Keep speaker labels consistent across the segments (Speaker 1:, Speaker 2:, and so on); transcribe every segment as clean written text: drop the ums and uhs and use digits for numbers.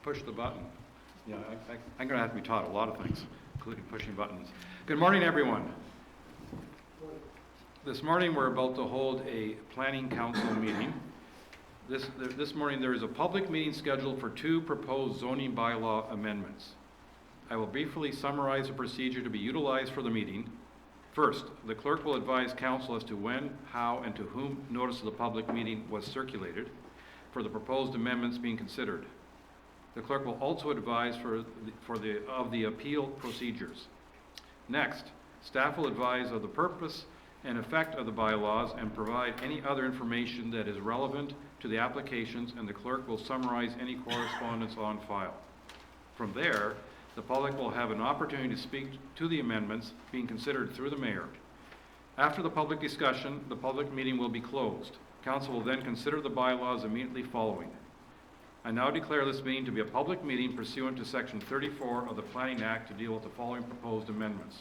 Speaker 1: push the button. Yeah, I'm going to have to be taught a lot of things, including pushing buttons. Good morning, everyone. This morning we're about to hold a planning council meeting. This morning there is a public meeting scheduled for 2 proposed zoning bylaw amendments. I will briefly summarize the procedure to be utilized for the meeting. First, the clerk will advise council as to when, how, and to whom notice of the public meeting was circulated for the proposed amendments being considered. The clerk will also advise of the appeal procedures. Next, staff will advise of the purpose and effect of the bylaws and provide any other information that is relevant to the applications, and the clerk will summarize any correspondence on file. From there, the public will have an opportunity to speak to the amendments being considered through the mayor. After the public discussion, the public meeting will be closed. Council will then consider the bylaws immediately following. I now declare this meeting to be a public meeting pursuant to Section 34 of the Planning Act to deal with the following proposed amendments.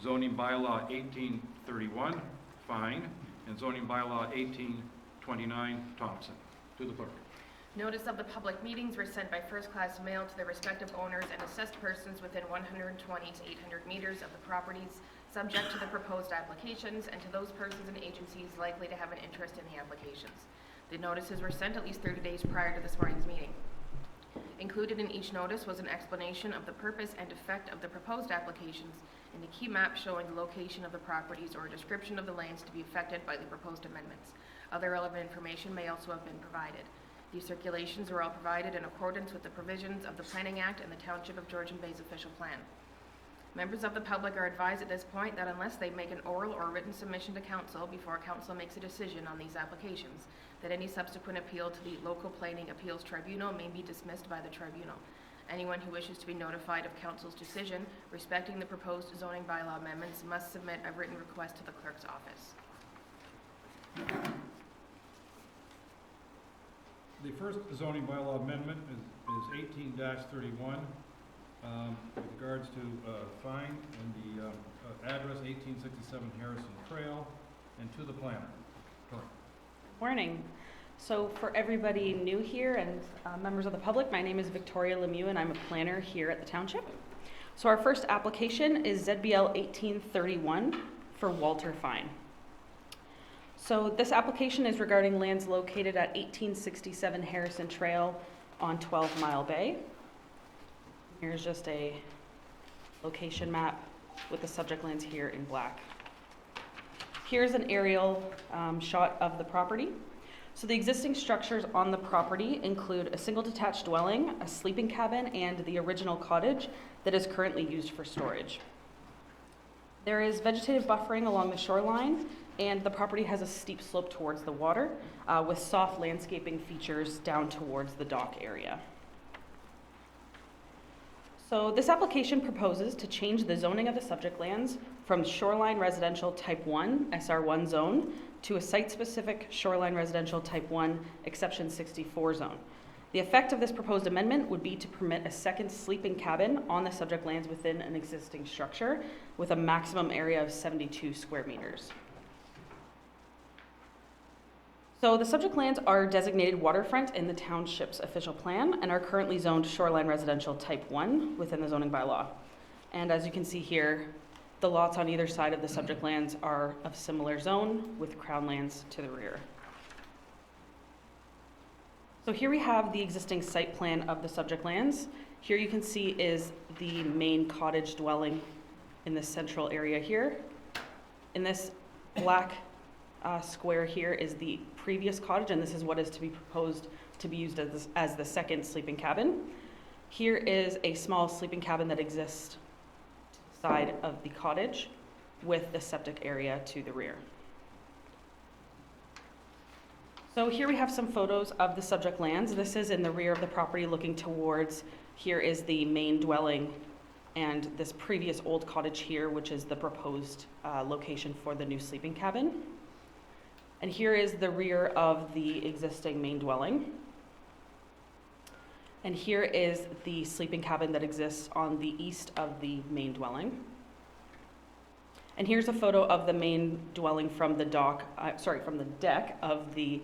Speaker 1: Zoning Bylaw 1831, Fine, and Zoning Bylaw 1829, Thompson. To the clerk.
Speaker 2: Notice of the public meetings were sent by first-class mail to the respective owners and assessed persons within 120 to 800 meters of the properties subject to the proposed applications, and to those persons and agencies likely to have an interest in the applications. The notices were sent at least 30 days prior to this morning's meeting. Included in each notice was an explanation of the purpose and effect of the proposed applications and a key map showing the location of the properties or a description of the lands to be affected by the proposed amendments. Other relevant information may also have been provided. These circulations were all provided in accordance with the provisions of the Planning Act and the Township of Georgian Bay's official plan. Members of the public are advised at this point that unless they make an oral or written submission to council before council makes a decision on these applications, that any subsequent appeal to the local planning appeals tribunal may be dismissed by the tribunal. Anyone who wishes to be notified of council's decision respecting the proposed zoning bylaw amendments must submit a written request to the clerk's office.
Speaker 1: The first zoning bylaw amendment is 18-31 with regards to fine and the address 1867 Harrison Trail, and to the planner.
Speaker 3: Morning. So for everybody new here and members of the public, my name is Victoria Lemieux and I'm a planner here at the Township. So our first application is ZBL 1831 for Walter Fine. So this application is regarding lands located at 1867 Harrison Trail on 12 Mile Bay. Here's just a location map with the subject lands here in black. Here's an aerial shot of the property. So the existing structures on the property include a single detached dwelling, a sleeping cabin, and the original cottage that is currently used for storage. There is vegetative buffering along the shoreline, and the property has a steep slope towards the water with soft landscaping features down towards the dock area. So this application proposes to change the zoning of the subject lands from shoreline residential type 1 SR1 zone to a site-specific shoreline residential type 1 exception 64 zone. The effect of this proposed amendment would be to permit a second sleeping cabin on the subject lands within an existing structure with a maximum area of 72 square meters. So the subject lands are designated waterfront in the township's official plan and are currently zoned shoreline residential type 1 within the zoning bylaw. And as you can see here, the lots on either side of the subject lands are of similar zone with crown lands to the rear. So here we have the existing site plan of the subject lands. Here you can see is the main cottage dwelling in the central area here. In this black square here is the previous cottage, and this is what is to be proposed to be used as the second sleeping cabin. Here is a small sleeping cabin that exists to the side of the cottage with the septic area to the rear. So here we have some photos of the subject lands. This is in the rear of the property looking towards, here is the main dwelling and this previous old cottage here, which is the proposed location for the new sleeping cabin. And here is the rear of the existing main dwelling. And here is the sleeping cabin that exists on the east of the main dwelling. And here's a photo of the main dwelling from the from the deck of the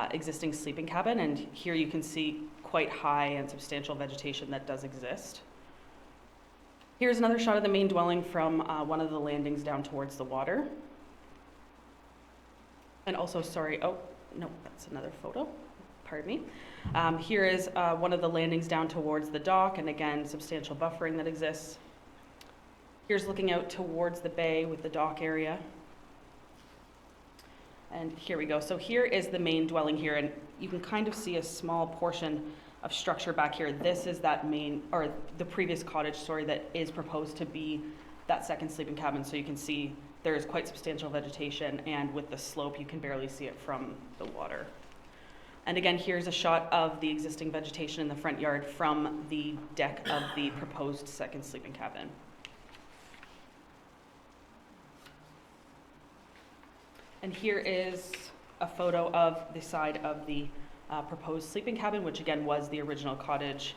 Speaker 3: existing sleeping cabin. And here you can see quite high and substantial vegetation that does exist. Here's another shot of the main dwelling from one of the landings down towards the water. And also, sorry, oh, no, that's another photo, pardon me. Here is one of the landings down towards the dock, and again, substantial buffering that exists. Here's looking out towards the bay with the dock area. And here we go. So here is the main dwelling here, and you can kind of see a small portion of structure back here. This is that main, or the previous cottage, sorry, that is proposed to be that second sleeping cabin. So you can see there is quite substantial vegetation, and with the slope, you can barely see it from the water. And again, here's a shot of the existing vegetation in the front yard from the deck of the proposed second sleeping cabin. And here is a photo of the side of the proposed sleeping cabin, which again was the original cottage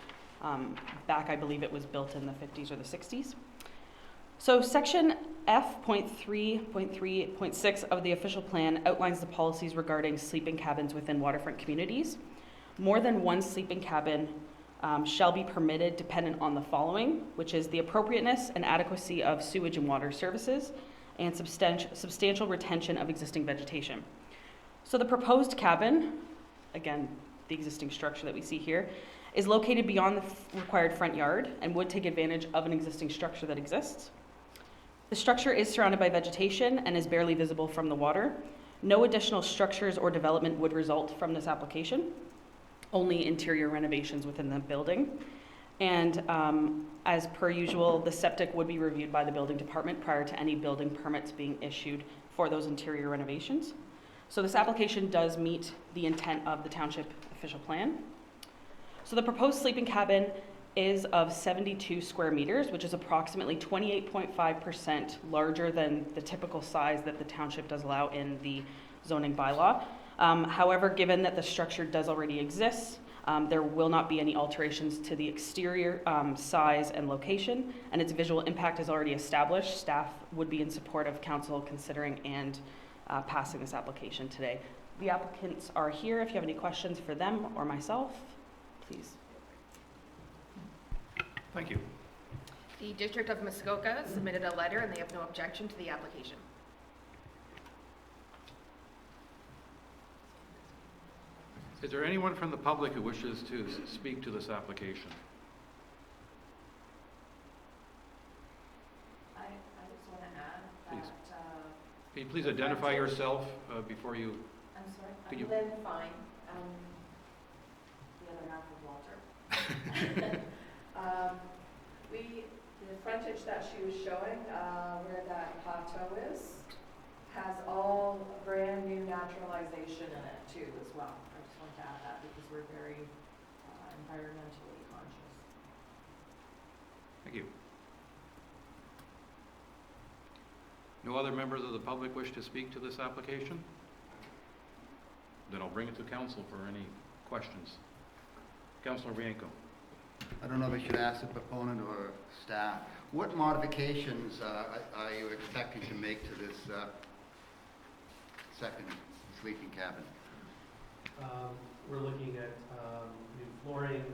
Speaker 3: back, I believe it was built in the 50s or the 60s. So section F.3.3.6 of the official plan outlines the policies regarding sleeping cabins within waterfront communities. More than one sleeping cabin shall be permitted dependent on the following, which is the appropriateness and adequacy of sewage and water services, and substantial retention of existing vegetation. So the proposed cabin, again, the existing structure that we see here, is located beyond the required front yard and would take advantage of an existing structure that exists. The structure is surrounded by vegetation and is barely visible from the water. No additional structures or development would result from this application, only interior renovations within the building. And as per usual, the septic would be reviewed by the building department prior to any building permits being issued for those interior renovations. So this application does meet the intent of the township official plan. So the proposed sleeping cabin is of 72 square meters, which is approximately 28.5% larger than the typical size that the township does allow in the zoning bylaw. However, given that the structure does already exist, there will not be any alterations to the exterior size and location, and its visual impact is already established. Staff would be in support of council considering and passing this application today. The applicants are here. If you have any questions for them or myself, please.
Speaker 1: Thank you.
Speaker 2: The District of Muskoka submitted a letter and they have no objection to the application.
Speaker 1: Is there anyone from the public who wishes to speak to this application?
Speaker 4: I just want to add
Speaker 1: Please.
Speaker 4: that,
Speaker 1: Can you please identify yourself before you...
Speaker 4: I'm sorry,
Speaker 1: Could
Speaker 4: I'm
Speaker 1: you-
Speaker 4: Lynn Fine, the other half of Walter. The frontage that she was showing, where that plateau is, has all brand new naturalization in it too as well. I just want to add that because we're very environmentally conscious.
Speaker 1: Thank you. No other members of the public wish to speak to this application? Then I'll bring it to council for any questions. Councilor Bianco.
Speaker 5: I don't know if I should ask the proponent or staff, what modifications are you expecting to make to this second sleeping cabin?
Speaker 6: We're looking at new flooring,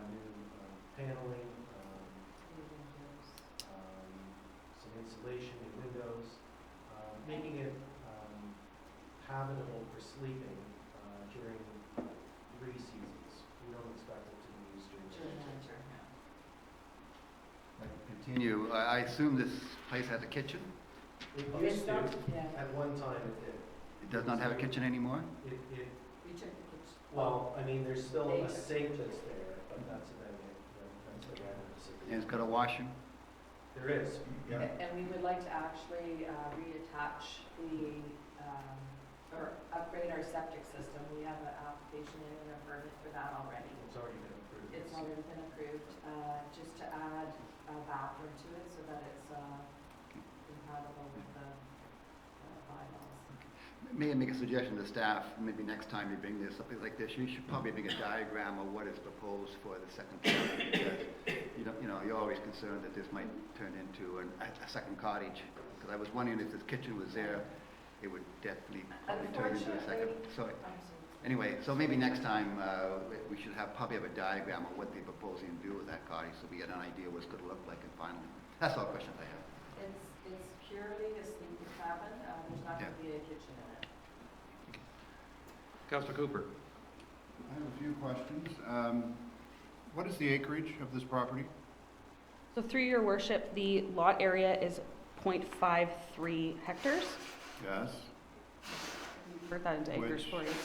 Speaker 6: new paneling, some insulation in windows, making it habitable for sleeping during 3 seasons. We don't expect it to be used during
Speaker 4: During
Speaker 6: the winter.
Speaker 4: winter, yeah.
Speaker 5: Continue, I assume this place has a kitchen?
Speaker 6: It
Speaker 4: It's
Speaker 6: used to,
Speaker 4: not- yeah.
Speaker 6: at one time it did.
Speaker 5: It does not have a kitchen anymore?
Speaker 6: It,
Speaker 4: We took the kitchen.
Speaker 6: well, I mean, there's still a
Speaker 4: They-
Speaker 6: sink that's there, but that's about it. That's the
Speaker 5: And it's got a washroom?
Speaker 6: There is, yeah.
Speaker 4: And we would like to actually reattach the, or upgrade our septic system. We have an application in and a permit for that already.
Speaker 6: It's already been approved.
Speaker 4: It's already been approved, just to add a bathroom to it so that it's compatible with the bylaws.
Speaker 5: May I make a suggestion to staff, maybe next time you bring this, something like this, you should probably make a diagram of what is proposed for the second cabin, because you're always concerned that this might turn into a second cottage. Because I was wondering if this kitchen was there, it would definitely probably turn into a second. Sorry. Anyway, so maybe next time, we should probably have a diagram of what they're proposing to do with that cottage, so we get an idea what it's gonna look like and finally. That's all questions I have.
Speaker 4: It's purely a sleeping cabin, there's not
Speaker 5: Yeah.
Speaker 4: gonna be a kitchen in it.
Speaker 1: Councillor Cooper.
Speaker 7: I have a few questions. What is the acreage of this property?
Speaker 3: So through your worship, the lot area is 0.53 hectares.
Speaker 7: Yes.
Speaker 3: Convert that into acres
Speaker 7: Which-
Speaker 3: for you.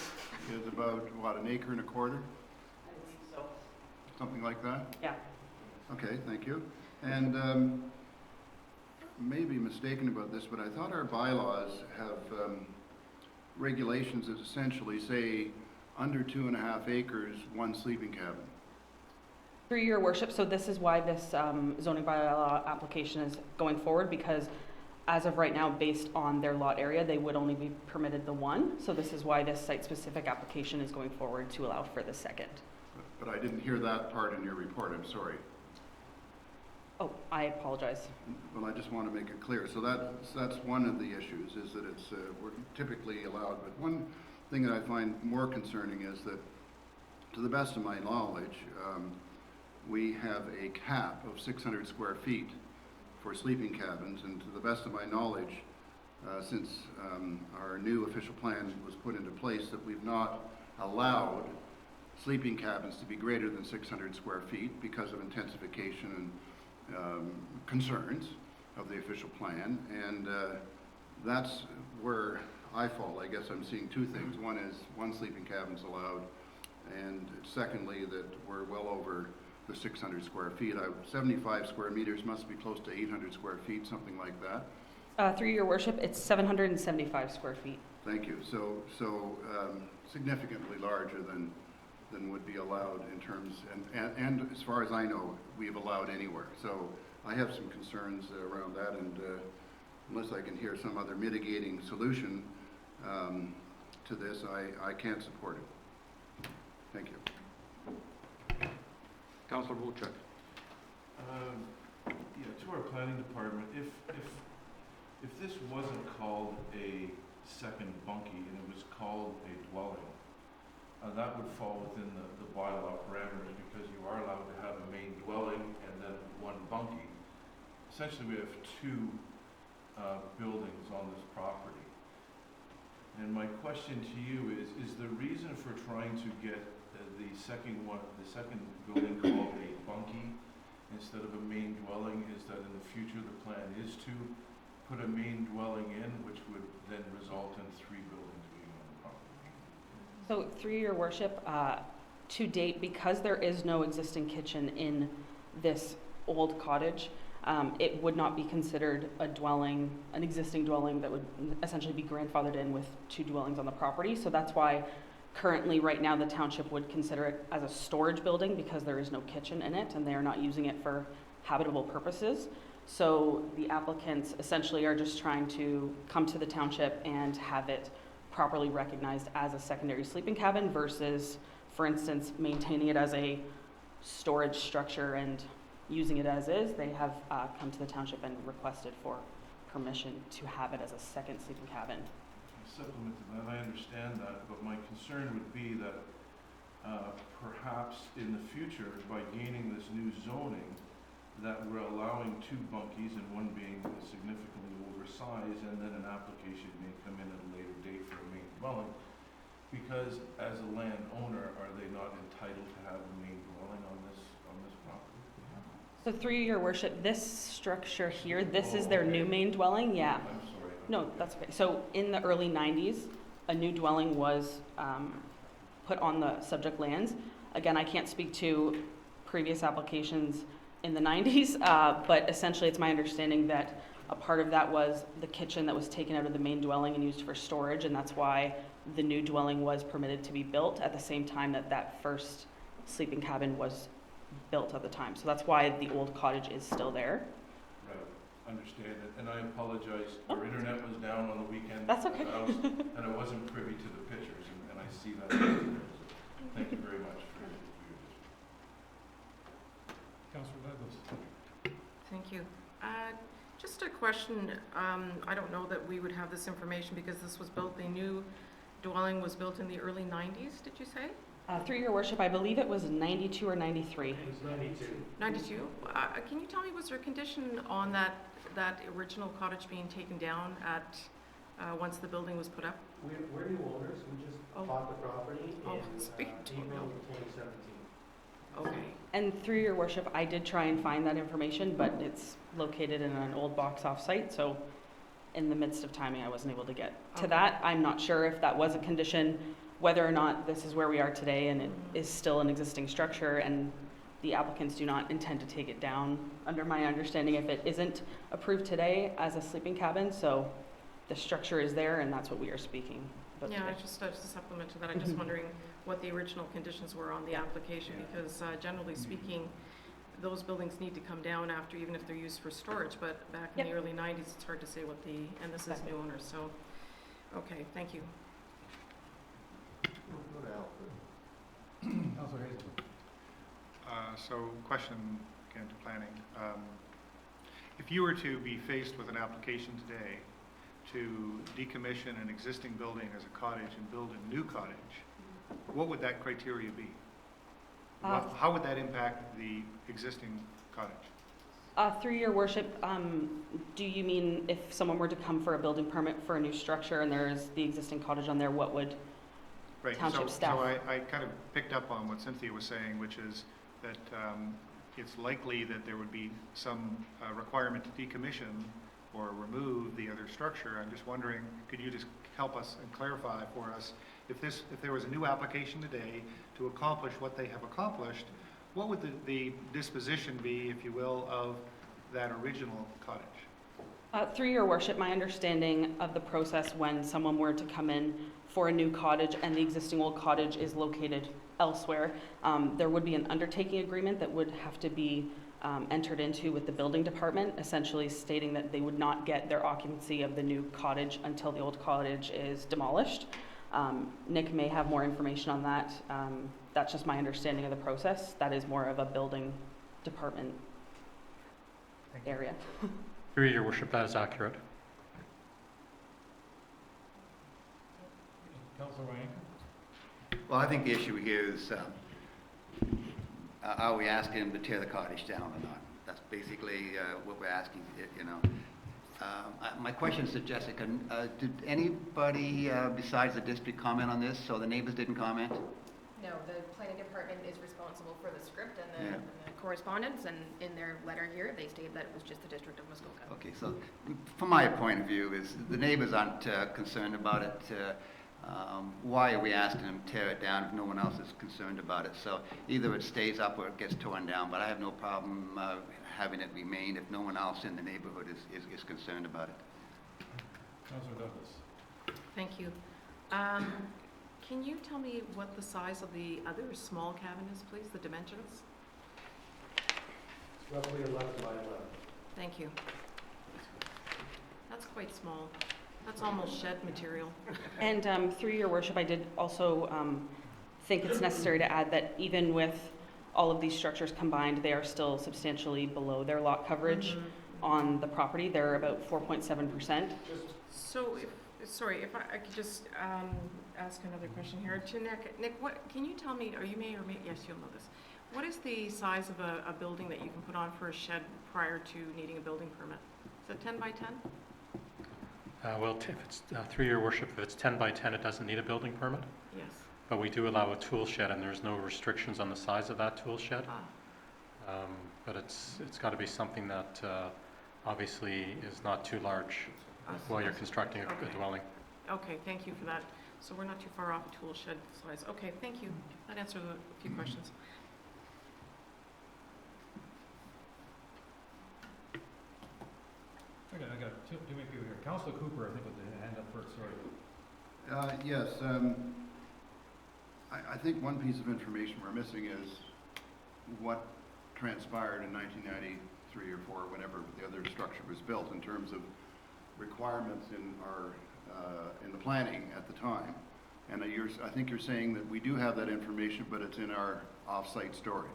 Speaker 7: Is about, what, an acre and a quarter?
Speaker 4: I think so.
Speaker 7: Something like that?
Speaker 3: Yeah.
Speaker 7: Okay, thank you. And may be mistaken about this, but I thought our bylaws have regulations that essentially say under 2.5 acres, 1 sleeping cabin.
Speaker 3: Through your worship, so this is why this zoning bylaw application is going forward, because as of right now, based on their lot area, they would only be permitted the one. So this is why this site-specific application is going forward to allow for the second.
Speaker 7: But I didn't hear that part in your report, I'm sorry.
Speaker 3: Oh, I apologize.
Speaker 7: Well, I just want to make it clear. So that's one of the issues, is that it's, we're typically allowed. But one thing that I find more concerning is that, to the best of my knowledge, we have a cap of 600 square feet for sleeping cabins. And to the best of my knowledge, since our new official plan was put into place, that we've not allowed sleeping cabins to be greater than 600 square feet because of intensification and concerns of the official plan, and that's where I fall. I guess I'm seeing two things. One is 1 sleeping cabin's allowed, and secondly, that we're well over the 600 square feet. 75 square meters must be close to 800 square feet, something like that.
Speaker 3: Through your worship, it's 775 square feet.
Speaker 7: Thank you. So significantly larger than would be allowed in terms, and as far as I know, we've allowed anywhere. So I have some concerns around that, and unless I can hear some other mitigating solution to this, I can't support it. Thank you.
Speaker 1: Councillor Wojcik.
Speaker 8: To our planning department, if this wasn't called a second bunkie and it was called a dwelling, that would fall within the bylaw parameters, because you are allowed to have a main dwelling and then 1 bunkie. Essentially, we have 2 buildings on this property. And my question to you is the reason for trying to get the second building called a bunkie instead of a main dwelling is that in the future the plan is to put a main dwelling in, which would then result in 3 buildings being on the property?
Speaker 3: So through your worship, to date, because there is no existing kitchen in this old cottage, it would not be considered a dwelling, an existing dwelling that would essentially be grandfathered in with 2 dwellings on the property. So that's why currently, right now, the township would consider it as a storage building, because there is no kitchen in it and they are not using it for habitable purposes. So the applicants essentially are just trying to come to the township and have it properly recognized as a secondary sleeping cabin versus, for instance, maintaining it as a storage structure and using it as is. They have come to the township and requested for permission to have it as a second sleeping cabin.
Speaker 8: Supplement to that, I understand that, but my concern would be that perhaps in the future, by gaining this new zoning, that we're allowing 2 bunkies and 1 being significantly oversized, and then an application may come in at a later date for a main dwelling, because as a landowner, are they not entitled to have a main dwelling on this property?
Speaker 3: So through your worship, this structure here, this is their new main dwelling, yeah.
Speaker 8: I'm sorry.
Speaker 3: No, that's okay. So in the early 90s, a new dwelling was put on the subject lands. Again, I can't speak to previous applications in the 90s, but essentially it's my understanding that a part of that was the kitchen that was taken out of the main dwelling and used for storage, and that's why the new dwelling was permitted to be built at the same time that that first sleeping cabin was built at the time. So that's why the old cottage is still there.
Speaker 8: Right, understand it, and I apologize, our internet was down on the weekend.
Speaker 3: That's okay.
Speaker 8: And I wasn't privy to the pictures, and I see that. Thank you very much for your
Speaker 1: Councillor Douglas.
Speaker 9: Thank you. Just a question, I don't know that we would have this information because this was built, they knew dwelling was built in the early 90s, did you say?
Speaker 3: Through your worship, I believe it was 92 or 93.
Speaker 6: It was 92.
Speaker 9: 92? Can you tell me, was there a condition on that original cottage being taken down at, once the building was put up?
Speaker 6: We're new owners, we just
Speaker 9: Oh.
Speaker 6: bought the property
Speaker 9: Oh,
Speaker 6: in
Speaker 9: speak to me.
Speaker 6: April of 2017.
Speaker 9: Okay.
Speaker 3: And through your worship, I did try and find that information, but it's located in an old box off-site, so in the midst of timing, I wasn't able to get to
Speaker 9: Okay.
Speaker 3: that. I'm not sure if that was a condition, whether or not this is where we are today and it is still an existing structure and the applicants do not intend to take it down. Under my understanding, if it isn't approved today as a sleeping cabin, so the structure is there and that's what we are speaking about
Speaker 9: Yeah,
Speaker 3: today.
Speaker 9: just a supplement to that, I'm just
Speaker 3: Mhm.
Speaker 9: wondering what the original conditions were on the application, because generally speaking, those buildings need to come down after, even if they're used for storage, but back in the
Speaker 3: Yep.
Speaker 9: early 90s, it's hard to say what the, and this is
Speaker 3: Exactly.
Speaker 9: new owners, so, okay, thank you.
Speaker 10: Councilor Hazel. So question again to planning. If you were to be faced with an application today to decommission an existing building as a cottage and build a new cottage, what would that criteria be? How would that impact the existing cottage?
Speaker 3: Through your worship, do you mean if someone were to come for a building permit for a new structure and there is the existing cottage on there, what would
Speaker 10: Right,
Speaker 3: township staff?
Speaker 10: So I kind of picked up on what Cynthia was saying, which is that it's likely that there would be some requirement to decommission or remove the other structure. I'm just wondering, could you just help us and clarify for us, if there was a new application today to accomplish what they have accomplished, what would the disposition be, if you will, of that original cottage?
Speaker 3: Through your worship, my understanding of the process when someone were to come in for a new cottage and the existing old cottage is located elsewhere, there would be an undertaking agreement that would have to be entered into with the building department, essentially stating that they would not get their occupancy of the new cottage until the old cottage is demolished. Nick may have more information on that. That's just my understanding of the process. That is more of a building department
Speaker 10: Thank you.
Speaker 3: area.
Speaker 11: Through your worship, that is accurate.
Speaker 10: Councilor Wayne?
Speaker 5: Well, I think the issue here is, are we asking them to tear the cottage down or not? That's basically what we're asking, you know. My question is to Jessica, did anybody besides the district comment on this, so the neighbors didn't comment?
Speaker 2: No, the planning department is responsible for the script and
Speaker 5: Yeah.
Speaker 2: and the correspondence, and in their letter here, they stated that it was just the District of Muskoka.
Speaker 5: Okay, so from my point of view is the neighbors aren't concerned about it. Why are we asking them to tear it down if no one else is concerned about it? So either it stays up or it gets torn down, but I have no problem having it remain if no one else in the neighborhood is concerned about it.
Speaker 10: Councilor Douglas?
Speaker 9: Thank you. Can you tell me what the size of the other small cabin is, please, the dimensions?
Speaker 6: It's roughly 11 by 11.
Speaker 9: Thank you. That's quite small. That's almost shed material.
Speaker 3: And through your worship, I did also think it's necessary to add that even with all of these structures combined, they are still substantially below their lot coverage
Speaker 9: Mhm.
Speaker 3: on the property. They're about 4.7%.
Speaker 9: So, if I could just ask another question here to Nick. Nick, what can you tell me, or you may, yes, you'll know this. What is the size of a building that you can put on for a shed prior to needing a building permit? Is it 10 by 10?
Speaker 11: Well, if it's, through your worship, if it's 10 by 10, it doesn't need a building permit,
Speaker 9: Yes.
Speaker 11: but we do allow a tool shed, and there's no restrictions on the size of that tool shed. But it's got to be something that obviously is not too large while you're constructing a
Speaker 9: Okay.
Speaker 11: dwelling.
Speaker 9: Okay, thank you for that. So we're not too far off a tool shed size. Okay, thank you. That answers a few questions.
Speaker 10: Okay, I got too many people here. Councilor Cooper, I think, with the hand up first, sorry.
Speaker 7: Yes, I think one piece of information we're missing is what transpired in 1993 or 4, whenever the other structure was built, in terms of requirements in our, in the planning at the time. And I think you're saying that we do have that information, but it's in our off-site storage.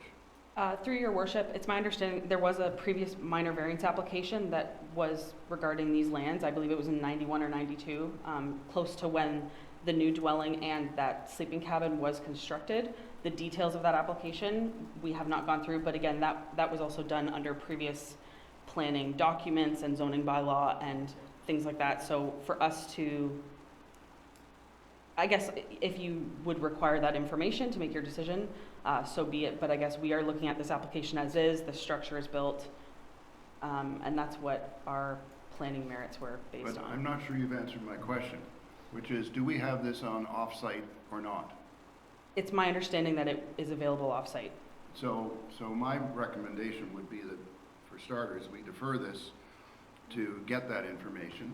Speaker 3: Through your worship, it's my understanding there was a previous minor variance application that was regarding these lands. I believe it was in 91 or 92, close to when the new dwelling and that sleeping cabin was constructed. The details of that application, we have not gone through, but again, that was also done under previous planning documents and zoning bylaw and things like that. So for us to, I guess, if you would require that information to make your decision, so be it. But I guess we are looking at this application as is, the structure is built, and that's what our planning merits were based
Speaker 7: But
Speaker 3: on.
Speaker 7: I'm not sure you've answered my question, which is, do we have this on off-site or not?
Speaker 3: It's my understanding that it is available off-site.
Speaker 7: So my recommendation would be that, for starters, we defer this to get that information.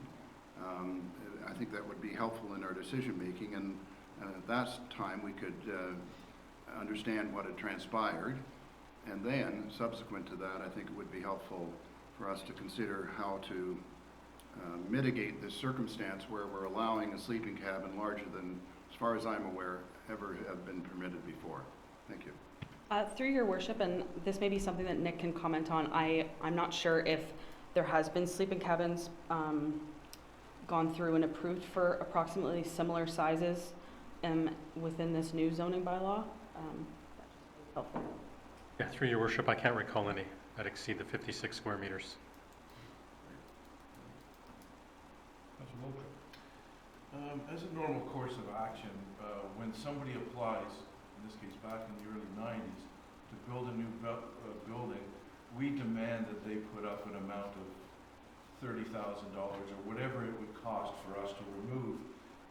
Speaker 7: I think that would be helpful in our decision-making, and at that time, we could understand what had transpired. And then, subsequent to that, I think it would be helpful for us to consider how to mitigate this circumstance where we're allowing a sleeping cabin larger than, as far as I'm aware, ever have been permitted before. Thank you.
Speaker 3: Through your worship, and this may be something that Nick can comment on, I'm not sure if there has been sleeping cabins gone through and approved for approximately similar sizes within this new zoning bylaw. That's helpful.
Speaker 11: Yeah, through your worship, I can't recall any that exceed the 56 square meters.
Speaker 8: As a normal course of action, when somebody applies, in this case back in the early 90s, to build a new building, we demand that they put up an amount of $30,000 or whatever it would cost for us to remove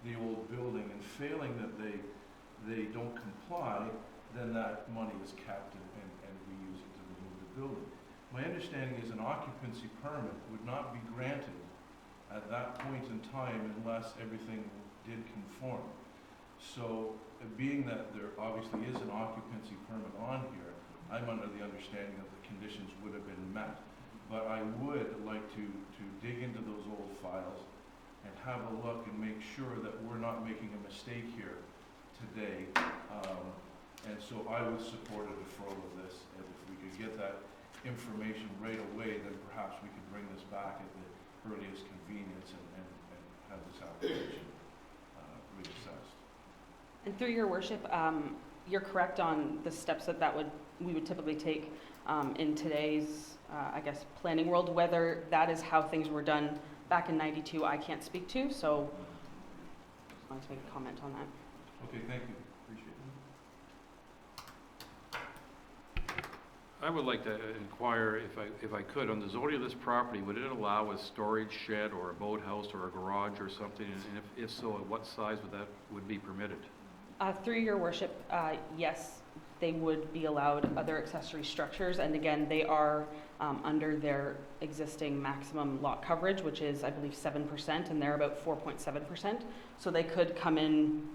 Speaker 8: the old building, and failing that they don't comply, then that money is kept and we use it to remove the building. My understanding is an occupancy permit would not be granted at that point in time unless everything did conform. So, being that there obviously is an occupancy permit on here, I'm under the understanding that the conditions would have been met. But I would like to dig into those old files and have a look and make sure that we're not making a mistake here today. And so I would support a deferral of this, and if we could get that information right away, then perhaps we could bring this back at the earliest convenience and have this application reassessed.
Speaker 3: And through your worship, you're correct on the steps that we would typically take in today's, I guess, planning world. Whether that is how things were done back in '92, I can't speak to, so I just wanted to make a comment on that.
Speaker 8: Okay, thank you. Appreciate it.
Speaker 1: I would like to inquire, if I could, on the zoning of this property, would it allow a storage shed or a boathouse or a garage or something? And if so, at what size would be permitted?
Speaker 3: Through your worship, yes, they would be allowed other accessory structures, and again, they are under their existing maximum lot coverage, which is, I believe, 7%, and they're about 4.7%. So they could come in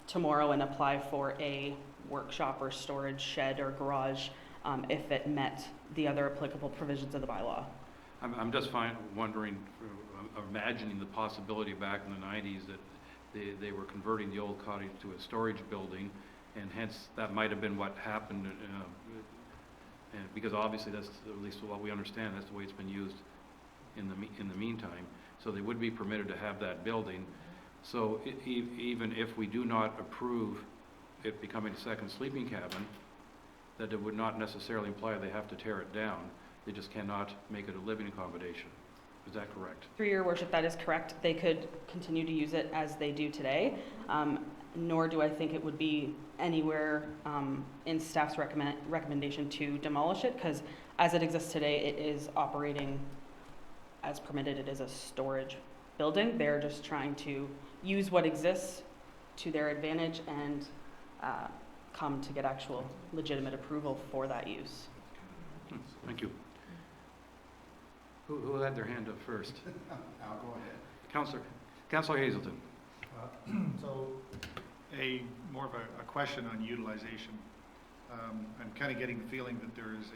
Speaker 3: tomorrow and apply for a workshop or storage shed or garage if it met the other applicable provisions of the bylaw.
Speaker 1: I'm just wondering, imagining the possibility back in the 90s that they were converting the old cottage to a storage building, and hence that might have been what happened, and because obviously that's, at least what we understand, that's the way it's been used in the meantime. So they would be permitted to have that building. So even if we do not approve it becoming a second sleeping cabin, that it would not necessarily imply they have to tear it down. They just cannot make it a living accommodation. Is that correct?
Speaker 3: Through your worship, that is correct. They could continue to use it as they do today, nor do I think it would be anywhere in staff's recommendation to demolish it, because as it exists today, it is operating as permitted. It is a storage building. They're just trying to use what exists to their advantage and come to get actual legitimate approval for that use.
Speaker 1: Thank you. Who had their hand up first?
Speaker 7: Al, go ahead.
Speaker 1: Councillor Hazelton.
Speaker 10: So, more of a question on utilization. I'm kind of getting the feeling that there is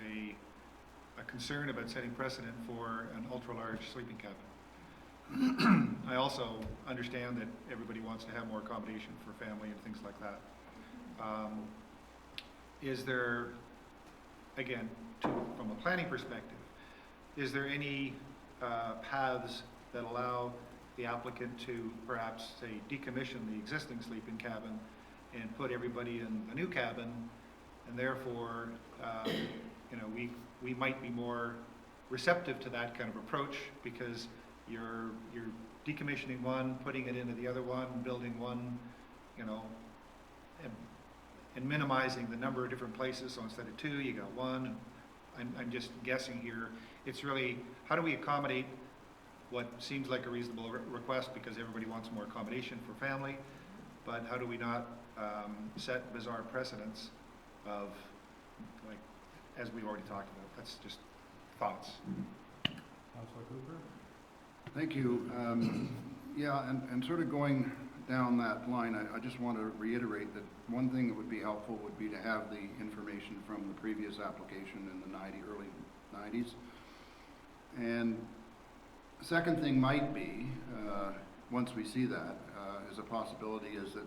Speaker 10: a concern about setting precedent for an ultra-large sleeping cabin. I also understand that everybody wants to have more accommodation for family and things like that. Is there, again, from a planning perspective, is there any paths that allow the applicant to perhaps, say, decommission the existing sleeping cabin and put everybody in a new cabin, and therefore, we might be more receptive to that kind of approach, because you're decommissioning one, putting it into the other one, building one, and minimizing the number of different places. So instead of two, you got one. I'm just guessing here. It's really, how do we accommodate what seems like a reasonable request, because everybody wants more accommodation for family, but how do we not set bizarre precedents of, like, as we already talked about? That's just thoughts.
Speaker 1: Councilor Cooper?
Speaker 7: Thank you. Yeah, and sort of going down that line, I just want to reiterate that one thing that would be helpful would be to have the information from the previous application in the early 90s. And the second thing might be, once we see that, is a possibility, is that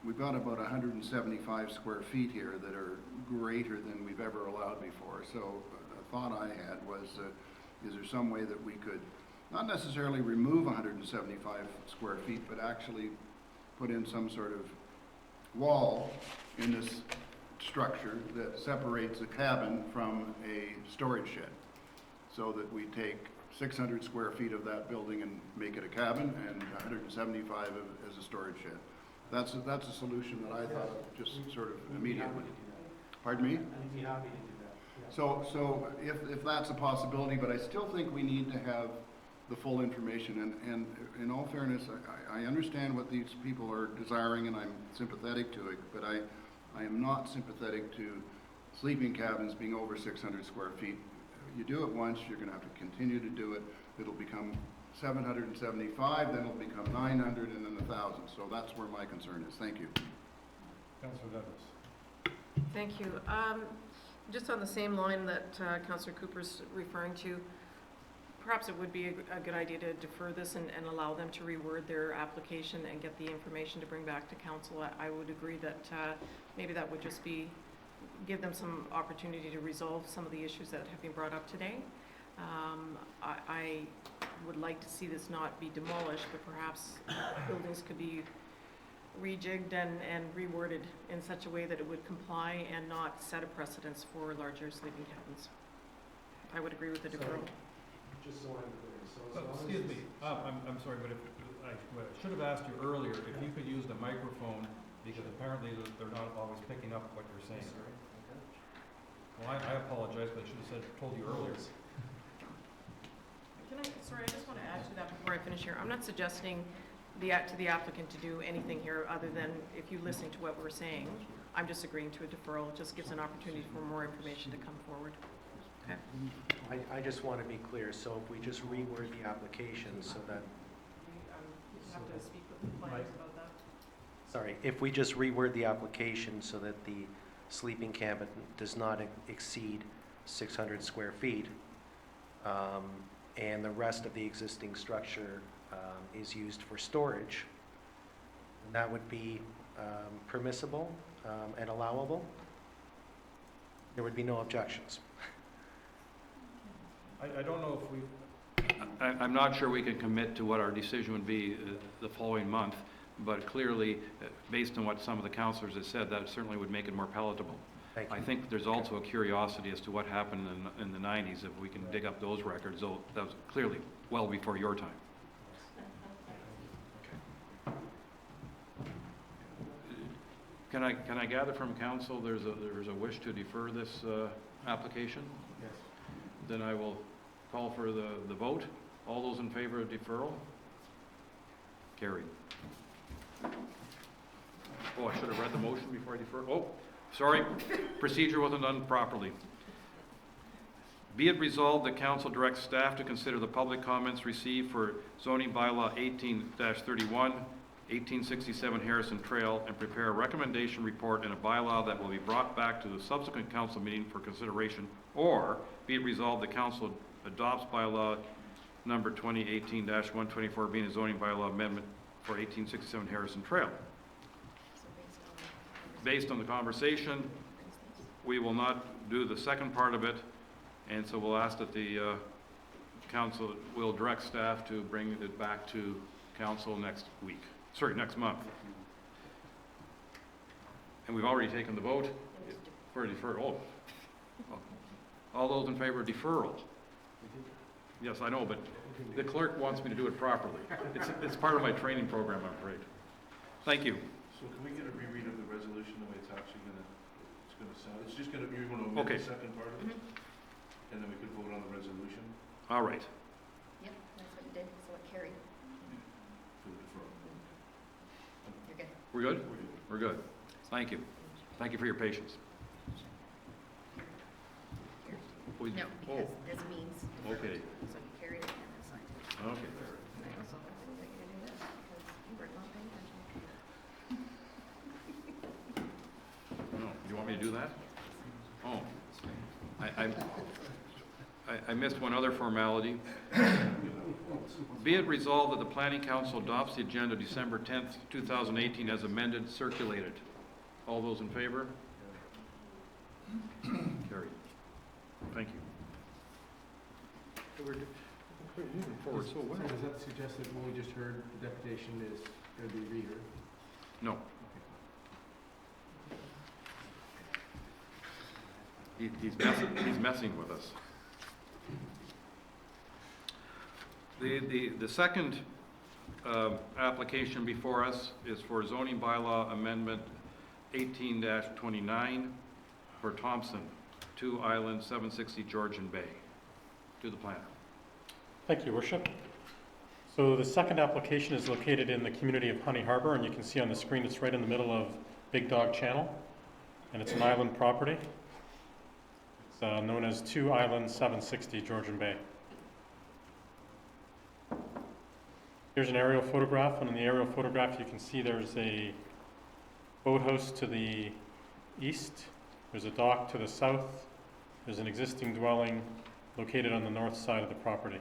Speaker 7: we've got about 175 square feet here that are greater than we've ever allowed before. So a thought I had was, is there some way that we could not necessarily remove 175 square feet, but actually put in some sort of wall in this structure that separates a cabin from a storage shed, so that we take 600 square feet of that building and make it a cabin, and 175 as a storage shed. That's a solution that I thought of just sort of immediately. Pardon me?
Speaker 6: I'd be happy to do that. Yeah.
Speaker 7: So if that's a possibility, but I still think we need to have the full information, and in all fairness, I understand what these people are desiring, and I'm sympathetic to it, but I am not sympathetic to sleeping cabins being over 600 square feet. You do it once, you're going to have to continue to do it. It'll become 775, then it'll become 900, and then 1,000. So that's where my concern is. Thank you.
Speaker 1: Councilor Douglas?
Speaker 9: Thank you. Just on the same line that Councillor Cooper's referring to, perhaps it would be a good idea to defer this and allow them to reword their application and get the information to bring back to council. I would agree that maybe that would just give them some opportunity to resolve some of the issues that have been brought up today. I would like to see this not be demolished, but perhaps buildings could be rejigged and reworded in such a way that it would comply and not set a precedence for larger sleeping cabins. I would agree with the deferral.
Speaker 6: Just so I'm clear, so as long as
Speaker 1: Excuse me,
Speaker 6: it's-
Speaker 1: I'm sorry, but I should have asked you earlier if you could use the microphone, because apparently they're not always picking up what you're saying.
Speaker 6: Sorry, okay.
Speaker 1: Well, I apologize, but I should have told you earlier.
Speaker 9: Sorry, I just want to add to that before I finish here. I'm not suggesting to the applicant to do anything here other than if you listen to what we're saying. I'm just agreeing to a deferral. It just gives an opportunity for more information to come forward. Okay.
Speaker 6: I just want to be clear, so if we just reword the application so that,
Speaker 9: You have to speak with the planners about that.
Speaker 6: sorry, if we just reword the application so that the sleeping cabin does not exceed 600 square feet, and the rest of the existing structure is used for storage, that would be permissible and allowable. There would be no objections.
Speaker 1: I don't know if I'm not sure we can commit to what our decision would be the following month, but clearly, based on what some of the councillors have said, that certainly would make it more palatable.
Speaker 6: Thank you.
Speaker 1: I think there's also a curiosity as to what happened in the 90s, if we can dig up those records, though that was clearly well before your time. Can I gather from council there's a wish to defer this application?
Speaker 6: Yes.
Speaker 1: Then I will call for the vote. All those in favor of deferral? Carried. Oh, I should have read the motion before I defer. Oh, sorry, procedure wasn't done properly. Be it resolved that council directs staff to consider the public comments received for zoning bylaw 18-31, 1867 Harrison Trail, and prepare a recommendation report and a bylaw that will be brought back to the subsequent council meeting for consideration, or be it resolved that council adopts bylaw number 2018-124 being a zoning bylaw amendment for 1867 Harrison Trail. Based on the conversation, we will not do the second part of it, and so we'll ask that the council will direct staff to bring it back to council next month. And we've already taken the vote for a deferral. All those in favor of deferral? Yes, I know, but the clerk wants me to do it properly. It's part of my training program, I'm afraid. Thank you.
Speaker 8: So can we get a reread of the resolution the way it's actually gonna sound? It's just gonna, you're gonna omit
Speaker 1: Okay.
Speaker 8: the second part of it?
Speaker 2: Mm-hmm.
Speaker 8: And then we could vote on the resolution
Speaker 1: All right.
Speaker 2: Yep, that's what you did, so it carried.
Speaker 8: for the deferral.
Speaker 2: You're good.
Speaker 1: We're good? We're good. Thank you. Thank you for your patience. We-
Speaker 2: No,
Speaker 1: oh,
Speaker 2: because this means,
Speaker 1: okay,
Speaker 2: so you carried it and then signed it.
Speaker 1: okay.
Speaker 2: And I also didn't get you to do this because you were not paying attention.
Speaker 1: No, you want me to do that? Oh, I missed one other formality. Be it resolved that the Planning Council adopts the agenda December 10th, 2018 as amended, circulated. All those in favor? Carried. Thank you. We're moving forward so well.
Speaker 6: So does that suggest that what we just heard, the deputation is going to be reheard?
Speaker 1: No. He's messing with us. The second application before us is for zoning bylaw amendment 18-29 for Thompson, 2 Island, 760 Georgian Bay. To the planner.
Speaker 11: Thank you, Worship. So the second application is located in the community of Honey Harbor, and you can see on the screen it's right in the middle of Big Dog Channel, and it's an island property. It's known as 2 Island, 760 Georgian Bay. Here's an aerial photograph, and in the aerial photograph you can see there's a boathouse to the east, there's a dock to the south, there's an existing dwelling located on the north side of the property.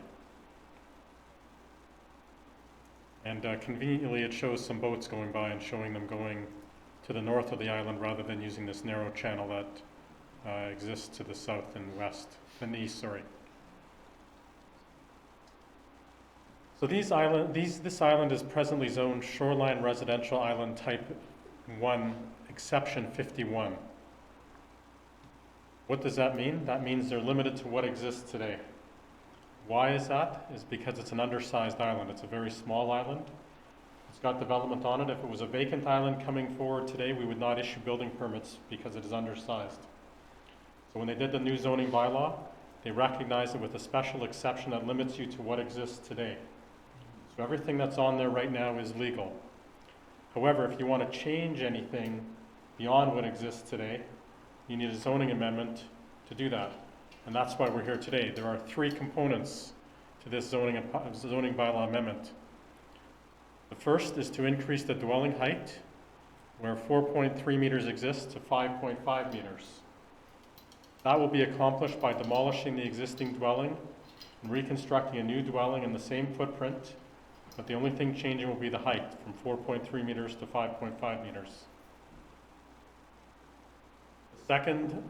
Speaker 11: And conveniently it shows some boats going by and showing them going to the north of the island rather than using this narrow channel that exists to the south and west, and the east, sorry. So this island is presently zoned Shoreline Residential Island Type 1, Exception 51. What does that mean? That means they're limited to what exists today. Why is that? Is because it's an undersized island. It's a very small island. It's got development on it. If it was a vacant island coming forward today, we would not issue building permits because it is undersized. So when they did the new zoning bylaw, they recognized it with a special exception that limits you to what exists today. So everything that's on there right now is legal. However, if you want to change anything beyond what exists today, you need a zoning amendment to do that. And that's why we're here today. There are 3 components to this zoning bylaw amendment. The first is to increase the dwelling height, where 4.3 meters exists, to 5.5 meters. That will be accomplished by demolishing the existing dwelling and reconstructing a new dwelling in the same footprint, but the only thing changing will be the height, from 4.3 meters to 5.5 meters. The second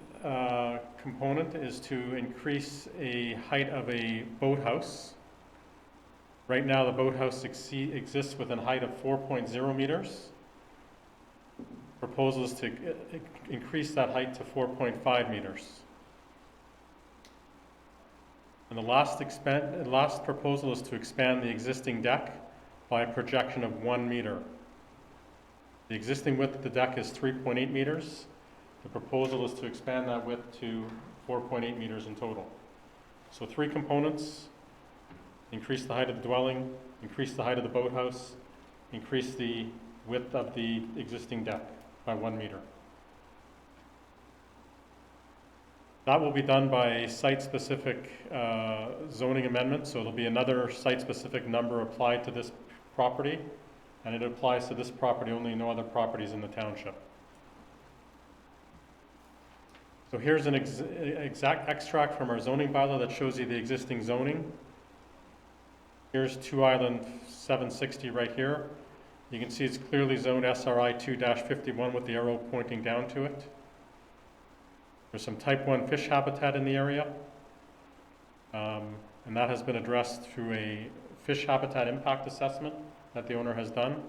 Speaker 11: component is to increase a height of a boathouse. Right now, the boathouse exists with a height of 4.0 meters. Proposal is to increase that height to 4.5 meters. And the last proposal is to expand the existing deck by a projection of 1 meter. The existing width of the deck is 3.8 meters. The proposal is to expand that width to 4.8 meters in total. So 3 components: increase the height of the dwelling, increase the height of the boathouse, increase the width of the existing deck by 1 meter. That will be done by a site-specific zoning amendment, so there'll be another site-specific number applied to this property, and it applies to this property only, no other properties in the township. So here's an exact extract from our zoning bylaw that shows you the existing zoning. Here's 2 Island 760 right here. You can see it's clearly zoned SRI 2-51 with the arrow pointing down to it. There's some type 1 fish habitat in the area, and that has been addressed through a fish habitat impact assessment that the owner has done.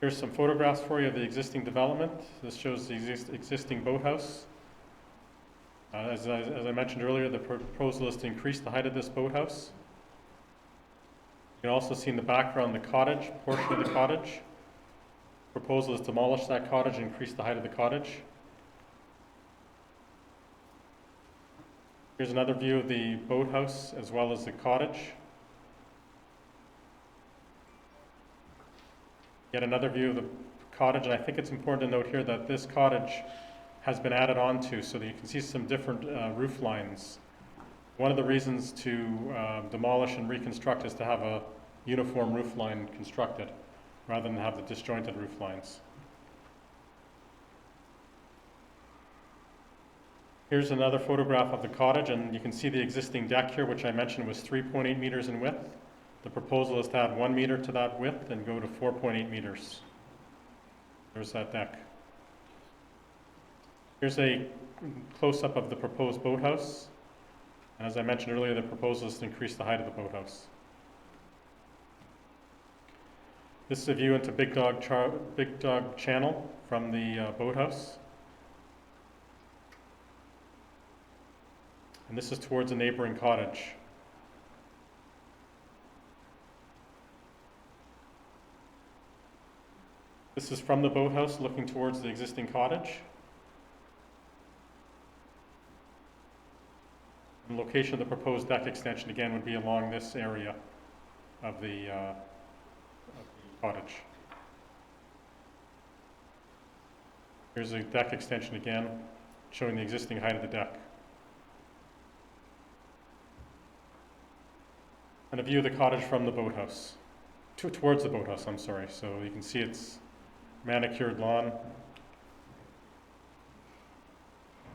Speaker 11: Here's some photographs for you of the existing development. This shows the existing boathouse. As I mentioned earlier, the proposal is to increase the height of this boathouse. You can also see in the background the cottage, portion of the cottage. Proposal is to demolish that cottage and increase the height of the cottage. Here's another view of the boathouse as well as the cottage. Yet another view of the cottage, and I think it's important to note here that this cottage has been added onto so that you can see some different roof lines. One of the reasons to demolish and reconstruct is to have a uniform roof line constructed rather than have the disjointed roof lines. Here's another photograph of the cottage, and you can see the existing deck here, which I mentioned was 3.8 meters in width. The proposal is to add 1 meter to that width and go to 4.8 meters. There's that deck. Here's a close-up of the proposed boathouse. And as I mentioned earlier, the proposal is to increase the height of the boathouse. This is a view into Big Dog Channel from the boathouse. And this is towards a neighboring cottage. This is from the boathouse looking towards the existing cottage. And the location of the proposed deck extension again would be along this area of the cottage. Here's the deck extension again, showing the existing height of the deck. And a view of the cottage from the boathouse, towards the boathouse, I'm sorry. So you can see it's manicured lawn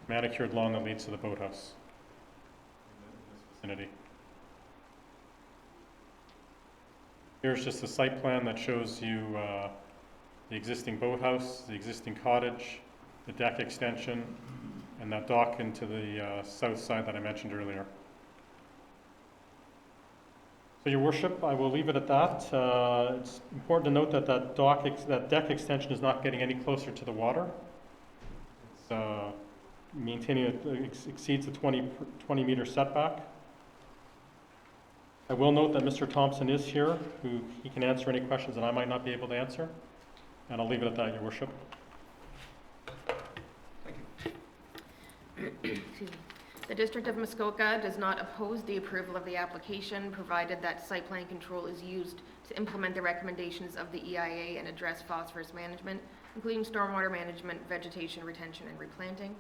Speaker 11: that leads to the boathouse in this vicinity. Here's just a site plan that shows you the existing boathouse, the existing cottage, the deck extension, and that dock into the south side that I mentioned earlier. So, Your Worship, I will leave it at that. It's important to note that that deck extension is not getting any closer to the water. It's maintaining it exceeds the 20 meter setback. I will note that Mr. Thompson is here, who he can answer any questions that I might not be able to answer. And I'll leave it at that, Your Worship.
Speaker 2: Excuse me. The District of Muskoka does not oppose the approval of the application, provided that site plan control is used to implement the recommendations of the EIA and address phosphorus management, including stormwater management, vegetation retention, and replanting.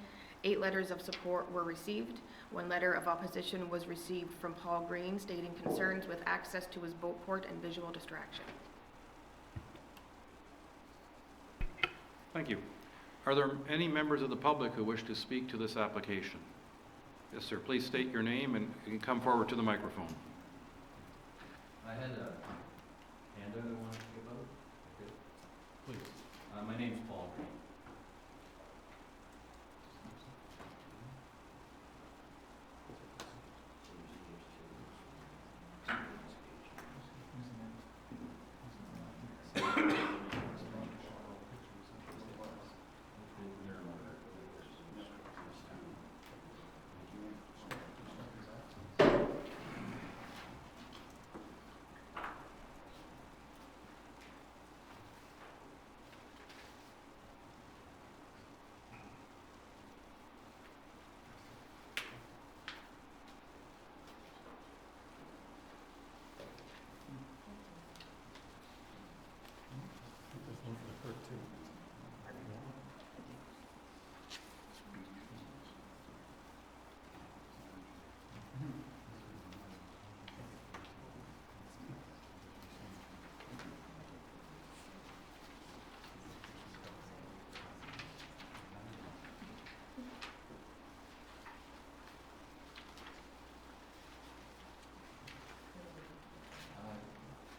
Speaker 2: 8 letters of support were received. 1 letter of opposition was received from Paul Green, stating concerns with access to his boat port and visual distraction.
Speaker 1: Thank you. Are there any members of the public who wish to speak to this application? Yes, sir. Please state your name and you can come forward to the microphone.
Speaker 12: I had a handout I wanted to give out. Okay. Please. My name's Paul Green.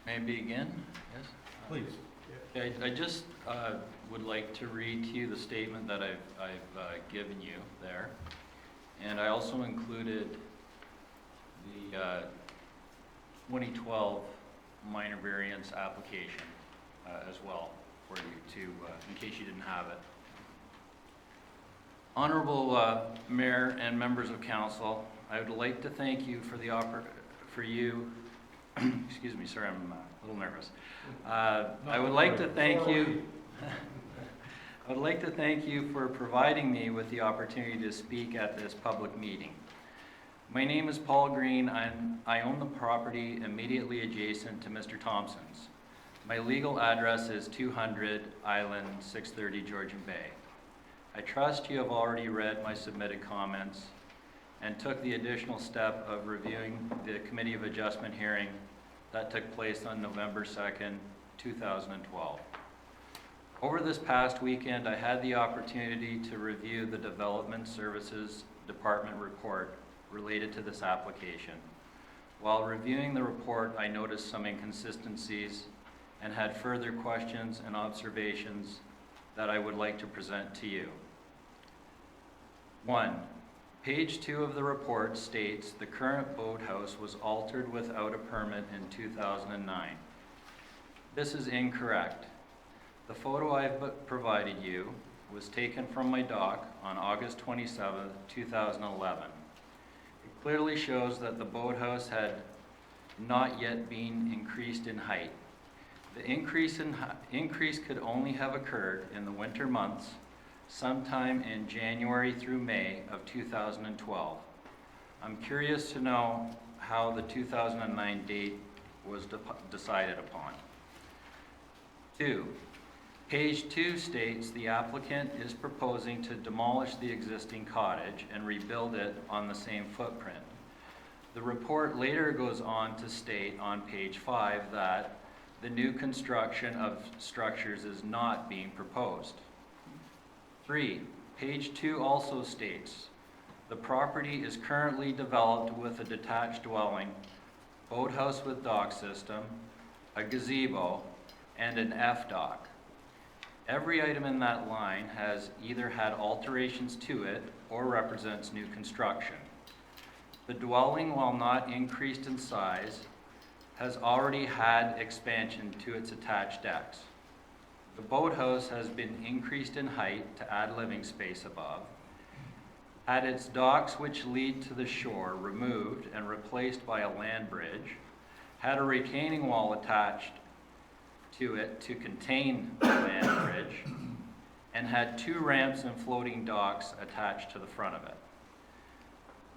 Speaker 12: May I begin? Yes?
Speaker 8: Please.
Speaker 12: I just would like to read to you the statement that I've given you there. And I also included the 2012 minor variance application as well for you to, in case you didn't have it. Honorable Mayor and members of council, I would like to thank you for the excuse me, sorry, I'm a little nervous. I would like to thank you. I would like to thank you for providing me with the opportunity to speak at this public meeting. My name is Paul Green. I own the property immediately adjacent to Mr. Thompson's. My legal address is 200 Island, 630 Georgian Bay. I trust you have already read my submitted comments and took the additional step of reviewing the Committee of Adjustment hearing that took place on November 2nd, 2012. Over this past weekend, I had the opportunity to review the Development Services Department report related to this application. While reviewing the report, I noticed some inconsistencies and had further questions and observations that I would like to present to you. 1. Page 2 of the report states the current boathouse was altered without a permit in 2009. This is incorrect. The photo I've provided you was taken from my dock on August 27, 2011. It clearly shows that the boathouse had not yet been increased in height. The increase could only have occurred in the winter months, sometime in January through May of 2012. I'm curious to know how the 2009 date was decided upon. 2. Page 2 states the applicant is proposing to demolish the existing cottage and rebuild it on the same footprint. The report later goes on to state on page 5 that the new construction of structures is not being proposed. 3. Page 2 also states the property is currently developed with a detached dwelling, boathouse with dock system, a gazebo, and an F-dock. Every item in that line has either had alterations to it or represents new construction. The dwelling, while not increased in size, has already had expansion to its attached decks. The boathouse has been increased in height to add living space above, had its docks which lead to the shore removed and replaced by a land bridge, had a retaining wall attached to it to contain the land bridge, and had 2 ramps and floating docks attached to the front of it.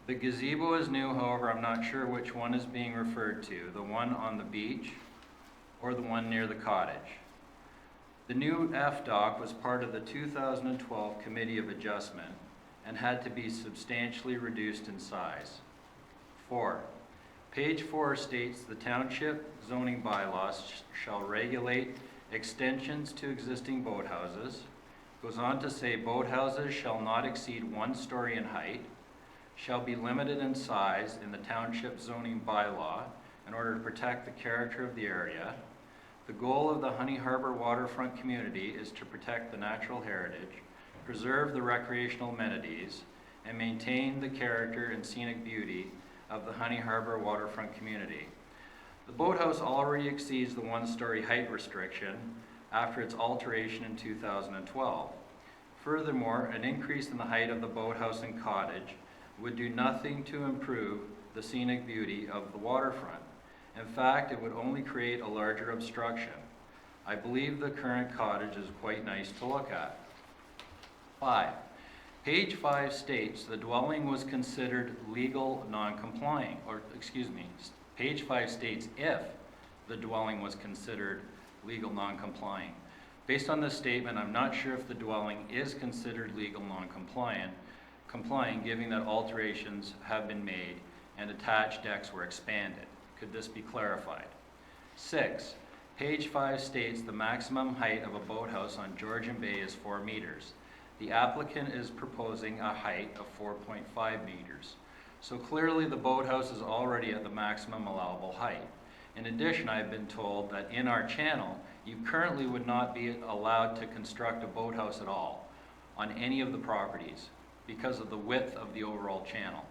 Speaker 12: The gazebo is new, however, I'm not sure which one is being referred to, the one on the beach or the one near the cottage. The new F-dock was part of the 2012 Committee of Adjustment and had to be substantially reduced in size. 4. Page 4 states the township zoning bylaws shall regulate extensions to existing boathouses. Goes on to say boathouses shall not exceed 1 story in height, shall be limited in size in the township zoning bylaw in order to protect the character of the area. The goal of the Honey Harbor waterfront community is to protect the natural heritage, preserve the recreational amenities, and maintain the character and scenic beauty of the Honey Harbor waterfront community. The boathouse already exceeds the 1-story height restriction after its alteration in 2012. Furthermore, an increase in the height of the boathouse and cottage would do nothing to improve the scenic beauty of the waterfront. In fact, it would only create a larger obstruction. I believe the current cottage is quite nice to look at. 5. Page 5 states the dwelling was considered legal non-complying, page 5 states if the dwelling was considered legal non-complying. Based on this statement, I'm not sure if the dwelling is considered legal non-complying, given that alterations have been made and attached decks were expanded. Could this be clarified? 6. Page 5 states the maximum height of a boathouse on Georgian Bay is 4 meters. The applicant is proposing a height of 4.5 meters. So clearly the boathouse is already at the maximum allowable height. In addition, I've been told that in our channel, you currently would not be allowed to construct a boathouse at all on any of the properties because of the width of the overall channel.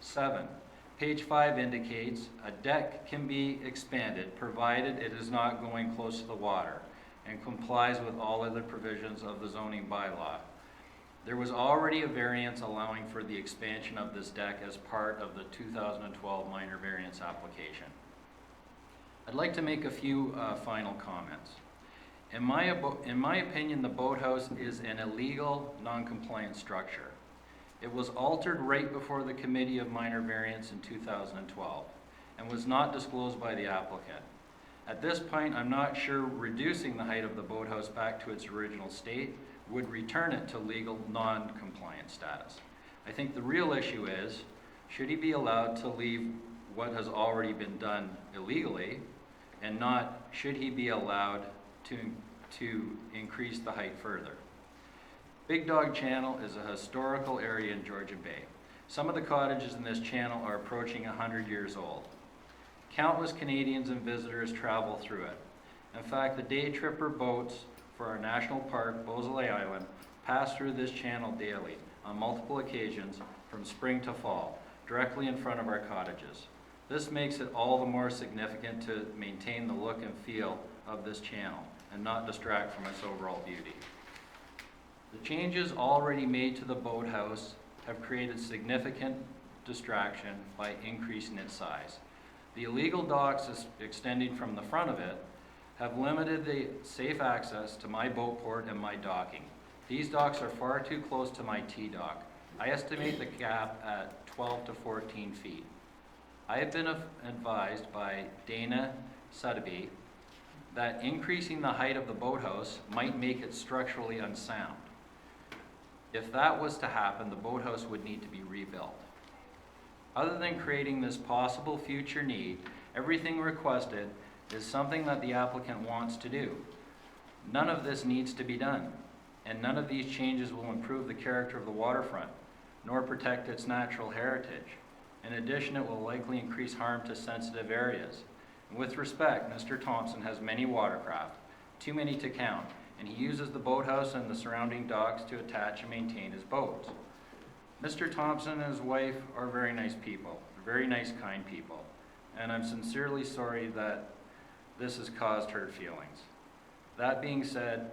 Speaker 12: 7. Page 5 indicates a deck can be expanded provided it is not going close to the water and complies with all other provisions of the zoning bylaw. There was already a variance allowing for the expansion of this deck as part of the 2012 minor variance application. I'd like to make a few final comments. In my opinion, the boathouse is an illegal, non-compliant structure. It was altered right before the Committee of Minor Variance in 2012 and was not disclosed by the applicant. At this point, I'm not sure reducing the height of the boathouse back to its original state would return it to legal non-compliant status. I think the real issue is, should he be allowed to leave what has already been done illegally, and not should he be allowed to increase the height further? Big Dog Channel is a historical area in Georgian Bay. Some of the cottages in this channel are approaching 100 years old. Countless Canadians and visitors travel through it. In fact, the day tripper boats for our national park, Beausoleil Island, pass through this channel daily on multiple occasions from spring to fall, directly in front of our cottages. This makes it all the more significant to maintain the look and feel of this channel and not distract from its overall beauty. The changes already made to the boathouse have created significant distraction by increasing its size. The illegal docks extending from the front of it have limited the safe access to my boat port and my docking. These docks are far too close to my T-dock. I estimate the gap at 12 to 14 feet. I have been advised by Dana Sotheby that increasing the height of the boathouse might make it structurally unsound. If that was to happen, the boathouse would need to be rebuilt. Other than creating this possible future need, everything requested is something that the applicant wants to do. None of this needs to be done, and none of these changes will improve the character of the waterfront, nor protect its natural heritage. In addition, it will likely increase harm to sensitive areas. And with respect, Mr. Thompson has many watercraft, too many to count, and he uses the boathouse and the surrounding docks to attach and maintain his boats. Mr. Thompson and his wife are very nice people, very nice, kind people, and I'm sincerely sorry that this has caused hurt feelings. That being said,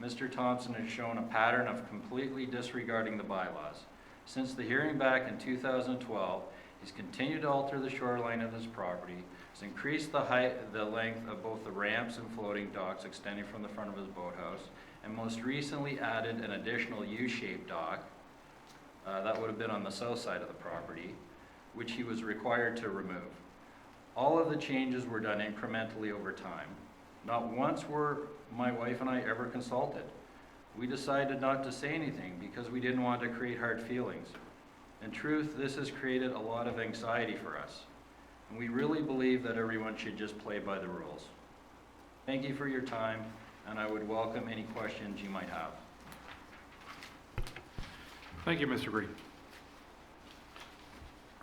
Speaker 12: Mr. Thompson has shown a pattern of completely disregarding the bylaws. Since the hearing back in 2012, he's continued to alter the shoreline of his property, has increased the length of both the ramps and floating docks extending from the front of his boathouse, and most recently added an additional U-shaped dock that would have been on the south side of the property, which he was required to remove. All of the changes were done incrementally over time. Not once were my wife and I ever consulted. We decided not to say anything because we didn't want to create hard feelings. In truth, this has created a lot of anxiety for us, and we really believe that everyone should just play by the rules. Thank you for your time, and I would welcome any questions you might have.
Speaker 1: Thank you, Mr. Green.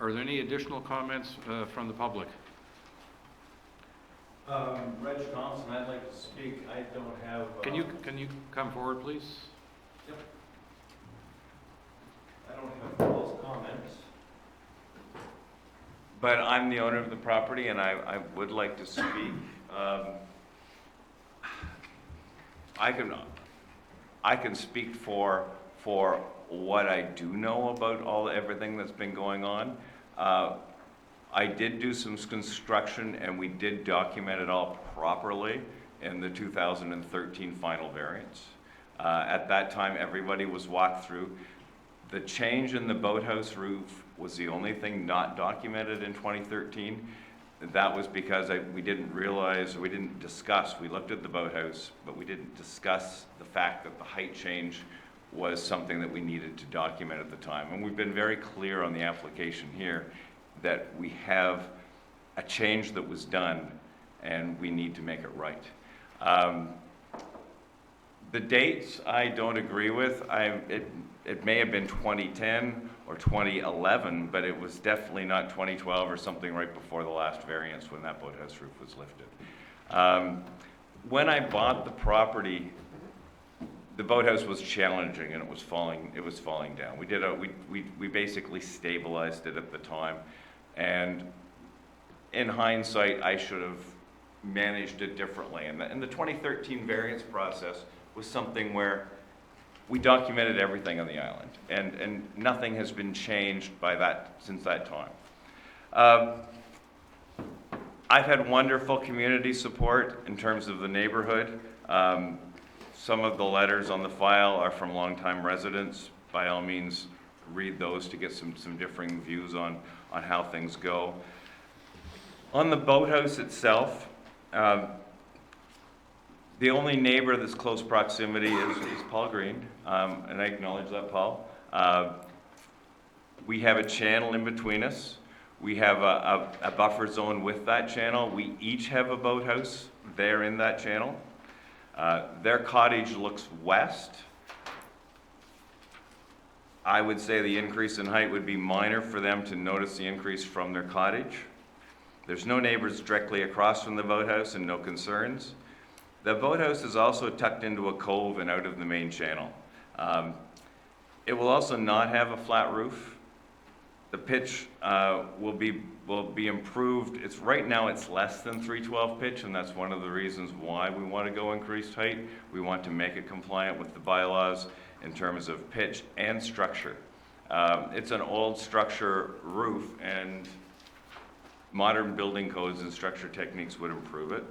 Speaker 1: Are there any additional comments from the public?
Speaker 13: Reg Thompson, I'd like to speak. I don't have...
Speaker 1: Can you come forward, please?
Speaker 13: Yep. I don't have Paul's comments.
Speaker 14: But I'm the owner of the property, and I would like to speak. I can speak for what I do know about everything that's been going on. I did do some construction, and we did document it all properly in the 2013 final variance. At that time, everybody was walked through. The change in the boathouse roof was the only thing not documented in 2013. That was because we didn't realize, we didn't discuss, we looked at the boathouse, but we didn't discuss the fact that the height change was something that we needed to document at the time. And we've been very clear on the application here that we have a change that was done and we need to make it right. The dates I don't agree with. It may have been 2010 or 2011, but it was definitely not 2012 or something right before the last variance when that boathouse roof was lifted. When I bought the property, the boathouse was challenging and it was falling down. We basically stabilized it at the time, And in hindsight, I should have managed it differently. And the 2013 variance process was something where we documented everything on the island, and nothing has been changed by that since that time. I've had wonderful community support in terms of the neighborhood. Some of the letters on the file are from longtime residents. By all means, read those to get some differing views on how things go. On the boathouse itself, the only neighbor that's close proximity is Paul Green, and I acknowledge that, Paul. We have a channel in between us. We have a buffer zone with that channel. We each have a boathouse there in that channel. Their cottage looks west. I would say the increase in height would be minor for them to notice the increase from their cottage. There's no neighbors directly across from the boathouse and no concerns. The boathouse is also tucked into a cove and out of the main channel. It will also not have a flat roof. The pitch will be improved. Right now it's less than 312 pitch, and that's one of the reasons why we want to go increased height. We want to make it compliant with the bylaws in terms of pitch and structure. It's an old structure roof, and modern building codes and structure techniques would improve it.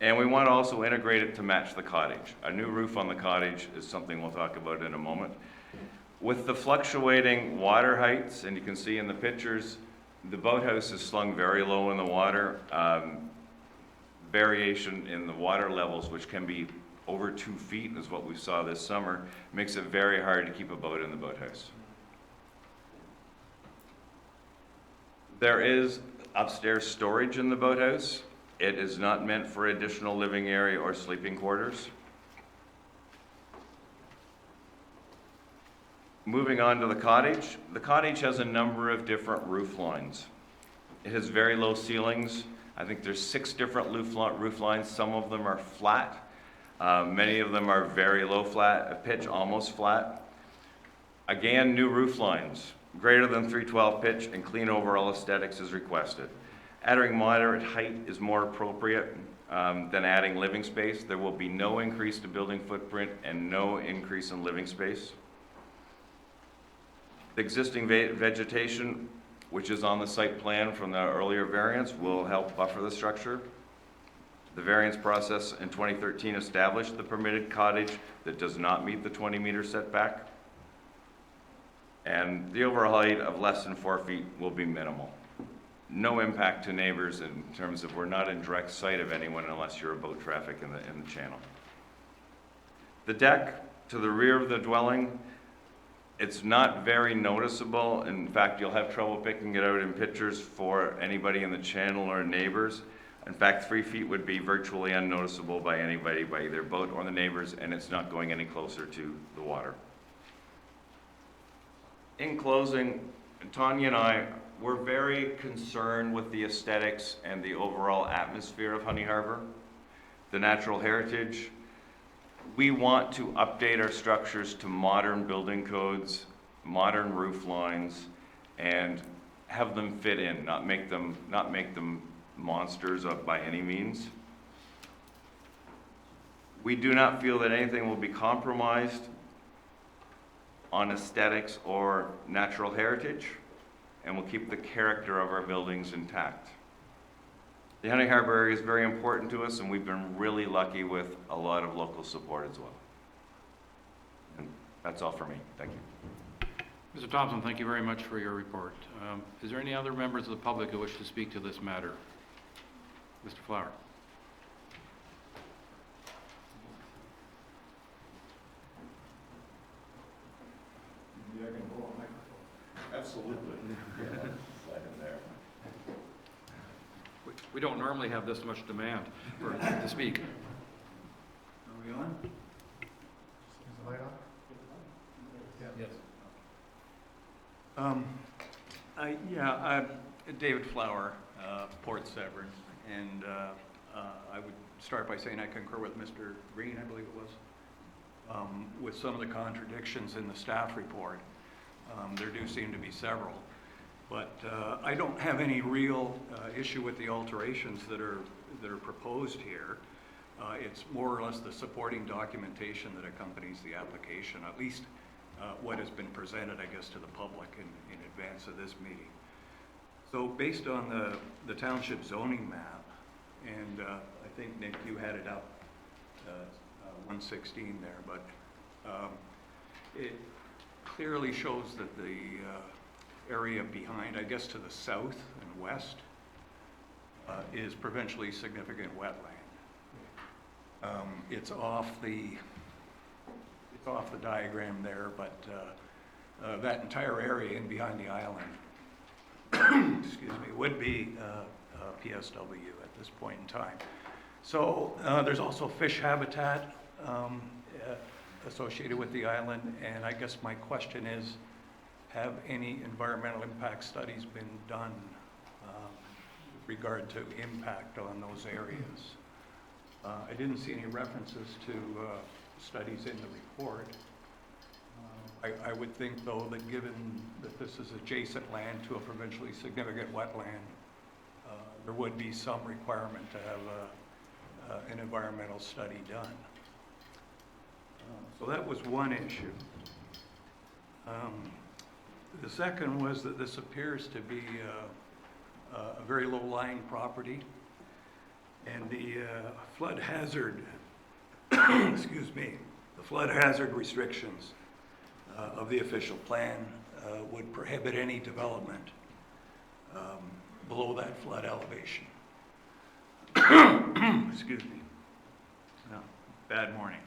Speaker 14: And we want to also integrate it to match the cottage. A new roof on the cottage is something we'll talk about in a moment. With the fluctuating water heights, and you can see in the pictures, the boathouse is slung very low in the water. Variation in the water levels, which can be over 2 feet, is what we saw this summer, makes it very hard to keep a boat in the boathouse. There is upstairs storage in the boathouse. It is not meant for additional living area or sleeping quarters. Moving on to the cottage has a number of different roof lines. It has very low ceilings. I think there's 6 different roof lines. Some of them are flat. Many of them are very low pitch, almost flat. Again, new roof lines, greater than 312 pitch, and clean overall aesthetics is requested. Adding moderate height is more appropriate than adding living space. There will be no increase to building footprint and no increase in living space. The existing vegetation, which is on the site plan from the earlier variance, will help buffer the structure. The variance process in 2013 established the permitted cottage that does not meet the 20-meter setback. And the overall height of less than 4 feet will be minimal. No impact to neighbors in terms of we're not in direct sight of anyone unless you're a boat traffic in the channel. The deck to the rear of the dwelling, it's not very noticeable. In fact, you'll have trouble picking it out in pictures for anybody in the channel or neighbors. In fact, 3 feet would be virtually unnoticeable by anybody, by either boat or the neighbors, and it's not going any closer to the water. In closing, Tanya and I, we're very concerned with the aesthetics and the overall atmosphere of Honey Harbor, the natural heritage. We want to update our structures to modern building codes, modern roof lines, and have them fit in, not make them monsters by any means. We do not feel that anything will be compromised on aesthetics or natural heritage, and we'll keep the character of our buildings intact. The Honey Harbor area is very important to us, and we've been really lucky with a lot of local support as well. And that's all for me. Thank you.
Speaker 1: Mr. Thompson, thank you very much for your report. Is there any other members of the public who wish to speak to this matter? Mr. Flower.
Speaker 8: Yeah, I can hold a microphone. Absolutely. Second there.
Speaker 1: We don't normally have this much demand to speak.
Speaker 5: Are we on?
Speaker 10: Is the light on?
Speaker 1: Yes.
Speaker 15: David Flower, Port Severn, and I would start by saying I concur with Mr. Green, I believe it was, with some of the contradictions in the staff report. There do seem to be several. But I don't have any real issue with the alterations that are proposed here. It's more or less the supporting documentation that accompanies the application, at least what has been presented, I guess, to the public in advance of this meeting. So based on the township zoning map, and I think, Nick, you had it up, 116 there, but it clearly shows that the area behind, I guess to the south and west, is provincially significant wetland. It's off the diagram there, but that entire area in behind the island, excuse me, would be PSW at this point in time. So there's also fish habitat associated with the island, and I guess my question is, have any environmental impact studies been done with regard to impact on those areas? I didn't see any references to studies in the report. I would think, though, that given that this is adjacent land to a provincially significant wetland, there would be some requirement to have an environmental study done. So that was one issue. The second was that this appears to be a very low-lying property, and the flood hazard, excuse me, the flood hazard restrictions of the official plan would prohibit any development below that flood elevation. Excuse me. No, bad morning.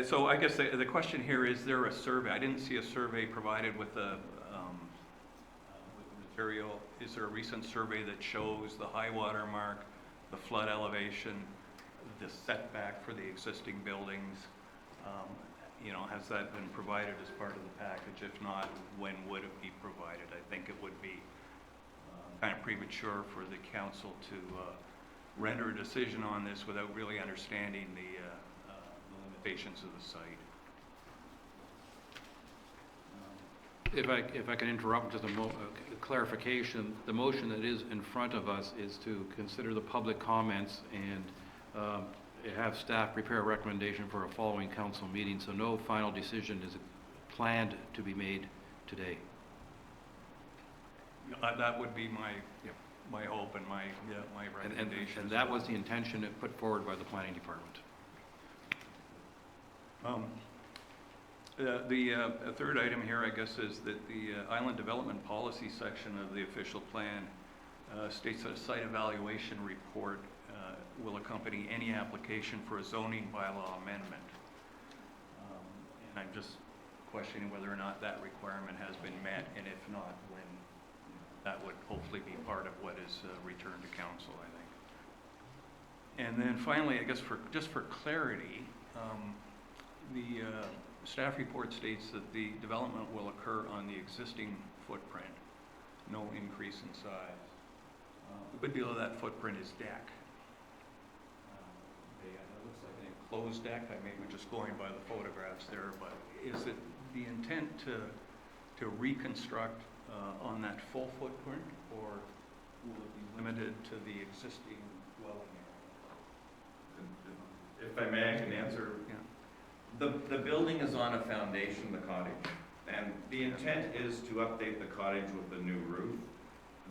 Speaker 15: So I guess the question here, is there a survey? I didn't see a survey provided with the material. Is there a recent survey that shows the high water mark, the flood elevation, the setback for the existing buildings? You know, has that been provided as part of the package? If not, when would it be provided? I think it would be kind of premature for the council to render a decision on this without really understanding the limitations of the site.
Speaker 1: If I can interrupt, just a clarification, the motion that is in front of us is to consider the public comments and have staff prepare a recommendation for a following council meeting, so no final decision is planned to be made today.
Speaker 15: That would be my hope and my recommendation.
Speaker 1: And that was the intention put forward by the planning department.
Speaker 15: The third item here, I guess, is that the Island Development Policy section of the official plan states that a site evaluation report will accompany any application for a zoning bylaw amendment. And I'm just questioning whether or not that requirement has been met, and if not, when that would hopefully be part of what is returned to council, I think. And then finally, I guess just for clarity, the staff report states that the development will occur on the existing footprint, no increase in size. A good deal of that footprint is deck. It looks like an enclosed deck. I may be just going by the photographs there, but is it the intent to reconstruct on that full footprint, or will it be limited to the existing dwelling area?
Speaker 14: If I may, I can answer.
Speaker 15: Yeah.
Speaker 14: The building is on a foundation, the cottage, and the intent is to update the cottage with a new roof.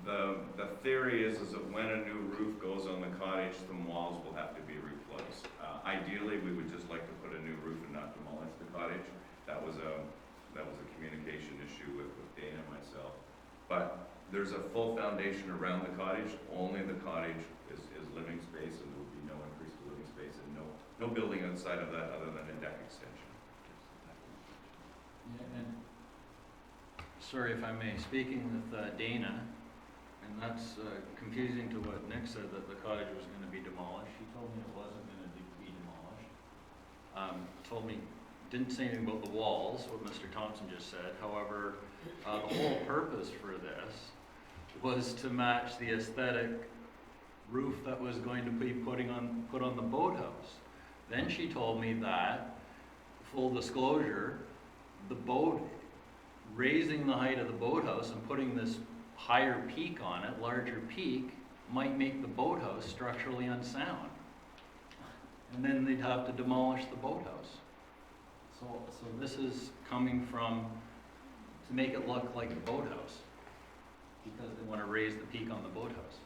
Speaker 14: The theory is that when a new roof goes on the cottage, some walls will have to be replaced. Ideally, we would just like to put a new roof and not demolish the cottage. That was a communication issue with Dana and myself. But there's a full foundation around the cottage. Only the cottage is living space, and there will be no increase to living space, and no building outside of that other than a deck extension.
Speaker 12: Yeah, and sorry if I may, speaking with Dana, and that's confusing to what Nick said, that the cottage was going to be demolished. He told me it wasn't going to be demolished. Told me, didn't say anything about the walls, what Mr. Thompson just said. However, the whole purpose for this was to match the aesthetic roof that was going to be put on the boathouse. Then she told me that, full disclosure, the boat raising the height of the boathouse and putting this higher peak on it, larger peak, might make the boathouse structurally unsound. And then they'd have to demolish the boathouse. So this is coming from, to make it look like a boathouse, because they want to raise the peak on the boathouse.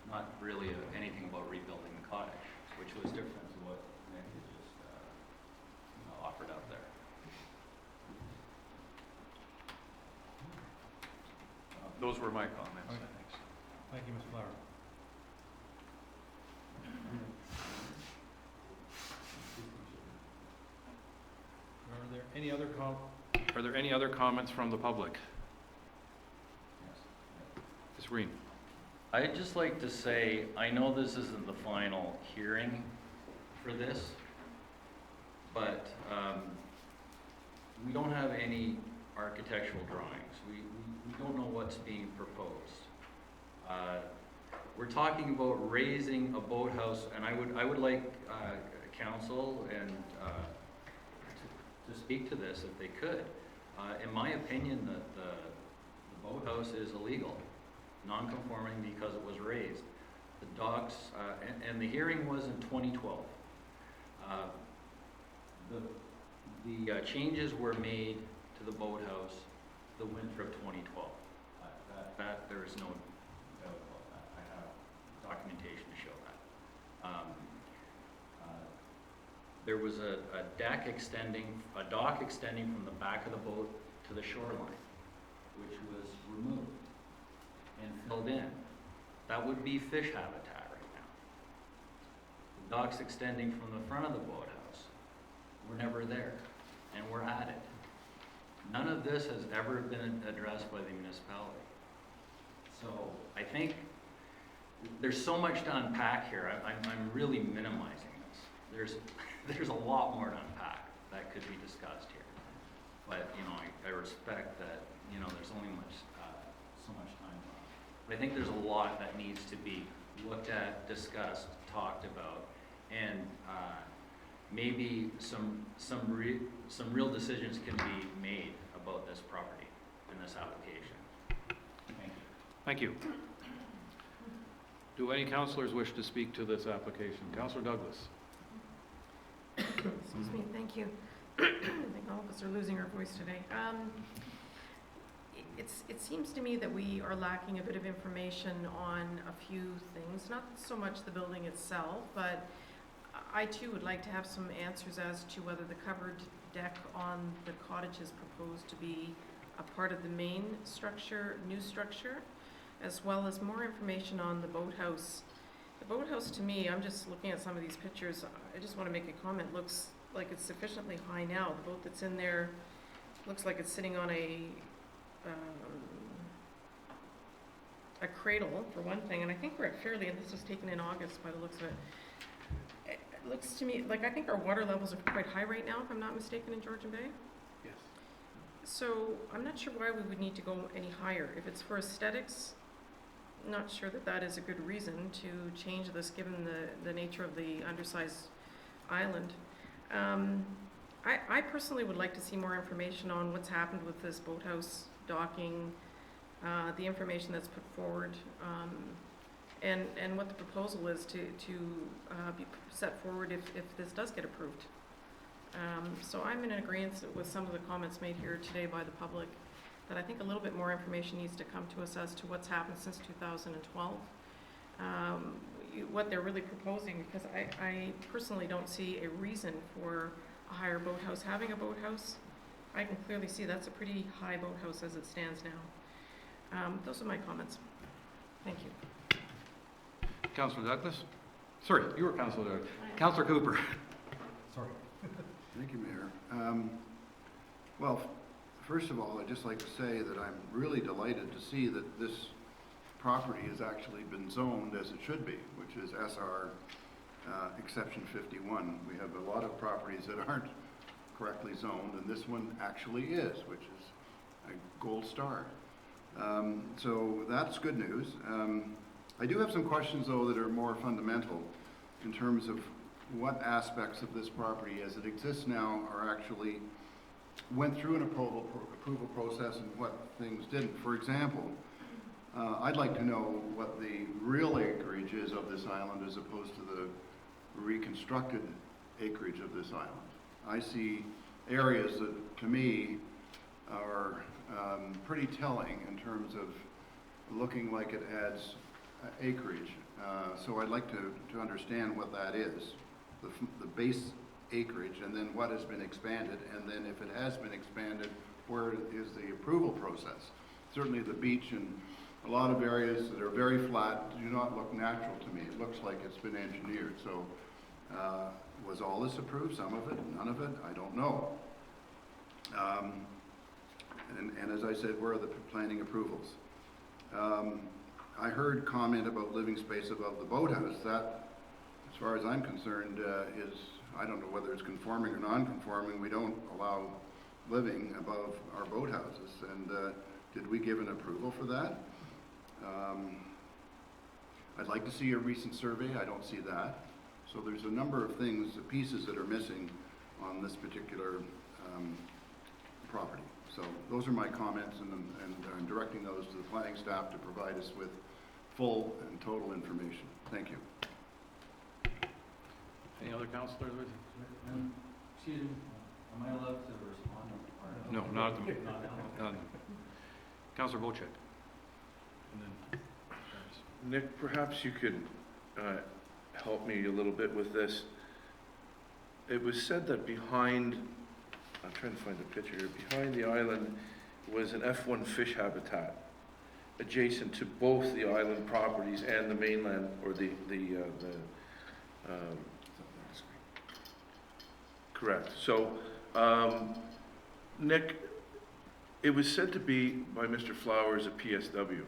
Speaker 12: Not really anything about rebuilding the cottage, which was different to what Nick had just offered up there.
Speaker 15: Those were my comments, I
Speaker 11: Okay.
Speaker 15: think.
Speaker 11: Thank you, Ms. Flower.
Speaker 1: Are there any other comments from the public? Ms. Green?
Speaker 12: I'd just like to say, I know this isn't the final hearing for this, but we don't have any architectural drawings. We don't know what's being proposed. We're talking about raising a boathouse, and I would like council and to speak to this if they could. In my opinion, the boathouse is illegal, non-conforming because it was raised. The docks, and the hearing was in 2012. The changes were made to the boathouse the winter of 2012. That there is no doubt about that. I have documentation to show that. There was a dock extending from the back of the boat to the shoreline, which was removed and filled in. That would be fish habitat right now. The docks extending from the front of the boathouse were never there, and were added. None of this has ever been addressed by the municipality. So I think there's so much to unpack here. I'm really minimizing this. There's a lot more to unpack that could be discussed here. But, I respect that, there's only so much time left. But I think there's a lot that needs to be looked at, discussed, talked about, and maybe some real decisions can be made about this property and this application. Thank you.
Speaker 1: Thank you. Do any councillors wish to speak to this application? Councillor Douglas?
Speaker 9: Excuse me, thank you. I think all of us are losing our voice today. It seems to me that we are lacking a bit of information on a few things, not so much the building itself, but I too would like to have some answers as to whether the covered deck on the cottage is proposed to be a part of the main structure, new structure, as well as more information on the boathouse. The boathouse, to me, I'm just looking at some of these pictures, I just want to make a comment, looks like it's sufficiently high now. The boat that's in there looks like it's sitting on a cradle, for one thing, and I think we're at Fairley, and this was taken in August by the looks of it. It looks to me like I think our water levels are quite high right now, if I'm not mistaken, in Georgian Bay.
Speaker 1: Yes.
Speaker 9: So I'm not sure why we would need to go any higher. If it's for aesthetics, not sure that that is a good reason to change this given the nature of the undersized island. I personally would like to see more information on what's happened with this boathouse docking, the information that's put forward, and what the proposal is to be set forward if this does get approved. So I'm in agreement with some of the comments made here today by the public, that I think a little bit more information needs to come to us as to what's happened since 2012, what they're really proposing, because I personally don't see a reason for a higher boathouse. Having a boathouse, I can clearly see that's a pretty high boathouse as it stands now. Those are my comments. Thank you.
Speaker 1: Councillor Douglas? Sorry, you were Councillor Douglas. Councillor Cooper?
Speaker 7: Sorry. Thank you, Mayor. Well, first of all, I'd just like to say that I'm really delighted to see that this property has actually been zoned as it should be, which is SR exception 51. We have a lot of properties that aren't correctly zoned, and this one actually is, which is a gold star. So that's good news. I do have some questions, though, that are more fundamental in terms of what aspects of this property as it exists now are actually went through an approval process and what things didn't. For example, I'd like to know what the real acreage is of this island as opposed to the reconstructed acreage of this island. I see areas that, to me, are pretty telling in terms of looking like it adds acreage. So I'd like to understand what that is, the base acreage, and then what has been expanded, and then if it has been expanded, where is the approval process? Certainly the beach and a lot of areas that are very flat do not look natural to me. It looks like it's been engineered. So was all this approved? Some of it? None of it? I don't know. And as I said, where are the planning approvals? I heard comment about living space above the boathouse. That, as far as I'm concerned, is, I don't know whether it's conforming or non-conforming. We don't allow living above our boathouses. And did we give an approval for that? I'd like to see a recent survey. I don't see that. So there's a number of things, pieces that are missing on this particular property. So those are my comments, and I'm directing those to the planning staff to provide us with full and total information. Thank you.
Speaker 1: Any other councillors?
Speaker 13: Excuse me, am I allowed to respond?
Speaker 1: No, not at the moment. Not- Councillor Bocek. And then,
Speaker 8: Nick, perhaps you could help me a little bit with this. It was said that behind, I'm trying to find the picture here, behind the island was an F1 fish habitat adjacent to both the island properties and the mainland, or correct. So, Nick, it was said to be by Mr. Flowers a PSW.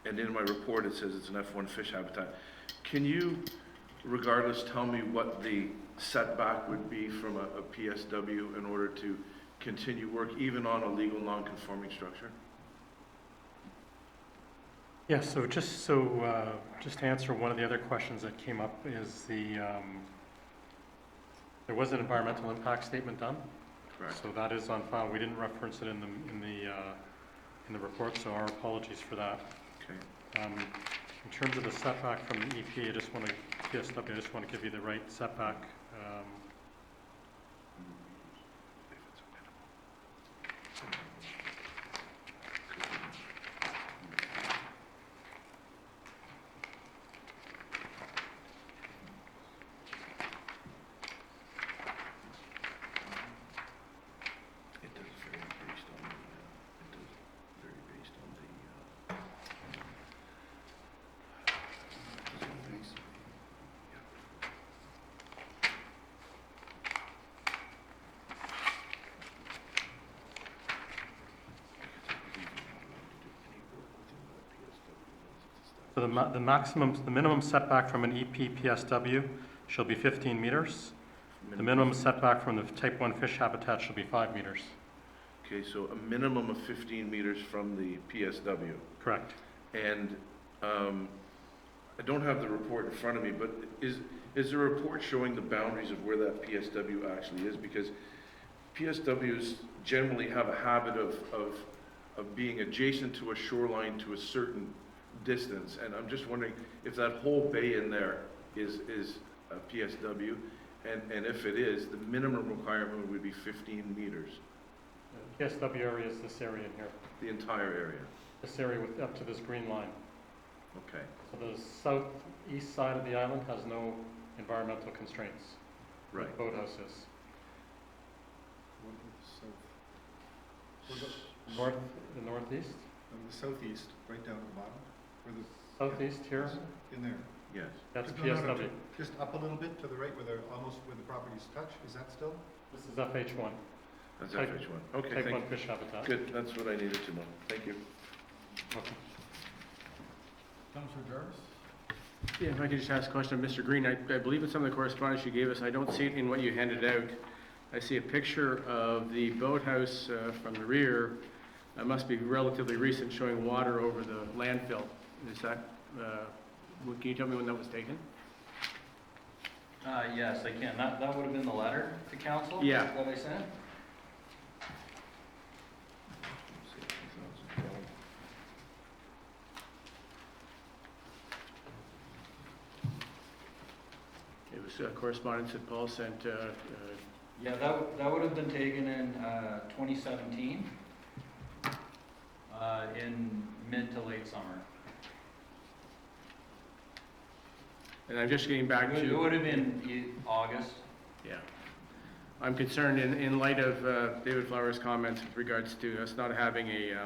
Speaker 8: And in my report it says it's an F1 fish habitat. Can you, regardless, tell me what the setback would be from a PSW in order to continue work even on a legal non-conforming structure?
Speaker 11: Yeah, so just to answer one of the other questions that came up is there was an environmental impact statement done.
Speaker 8: Correct.
Speaker 11: So that is on file. We didn't reference it in the report, so our apologies for that.
Speaker 8: Okay.
Speaker 11: In terms of the setback from the EP, I just want to give you the right setback.
Speaker 8: It does vary based on
Speaker 11: So the minimum setback from an EP PSW shall be 15 meters. The minimum setback from the type 1 fish habitat shall be 5 meters.
Speaker 8: Okay, so a minimum of 15 meters from the PSW.
Speaker 11: Correct.
Speaker 8: And I don't have the report in front of me, but is there a report showing the boundaries of where that PSW actually is? Because PSWs generally have a habit of being adjacent to a shoreline to a certain distance, and I'm just wondering if that whole bay in there is a PSW, and if it is, the minimum requirement would be 15 meters.
Speaker 11: The PSW area is this area in here.
Speaker 8: The entire area.
Speaker 11: This area with up to this green line.
Speaker 8: Okay.
Speaker 11: So the southeast side of the island has no environmental constraints.
Speaker 8: Right.
Speaker 11: The boathouses. The northeast?
Speaker 10: And the southeast, right down at the bottom, where the.
Speaker 11: Southeast here?
Speaker 10: In there.
Speaker 8: Yes.
Speaker 11: That's
Speaker 10: No, no, no,
Speaker 11: PSW.
Speaker 10: just up a little bit to the right where almost where the properties touch, is that still?
Speaker 11: This is FH1.
Speaker 8: That's
Speaker 11: Type-
Speaker 8: FH1. Okay,
Speaker 11: Type
Speaker 8: thank
Speaker 11: 1
Speaker 8: you.
Speaker 11: fish habitat.
Speaker 8: Good, that's what I needed to know. Thank you.
Speaker 11: Okay.
Speaker 13: Councillor Jarvis?
Speaker 16: Yeah, if I could just ask a question of Mr. Green, I believe in some of the correspondence you gave us, I don't see it in what you handed out. I see a picture of the boathouse from the rear. It must be relatively recent, showing water over the landfill. Is that, can you tell me when that was taken?
Speaker 12: Yes, I can. That would have been the letter to council?
Speaker 16: Yeah.
Speaker 12: That I sent?
Speaker 16: It was correspondence that Paul sent,
Speaker 12: Yeah, that would have been taken in 2017, in mid to late summer.
Speaker 16: and I'm just getting back to.
Speaker 12: It would have been August.
Speaker 16: Yeah. I'm concerned in light of David Flower's comments with regards to us not having a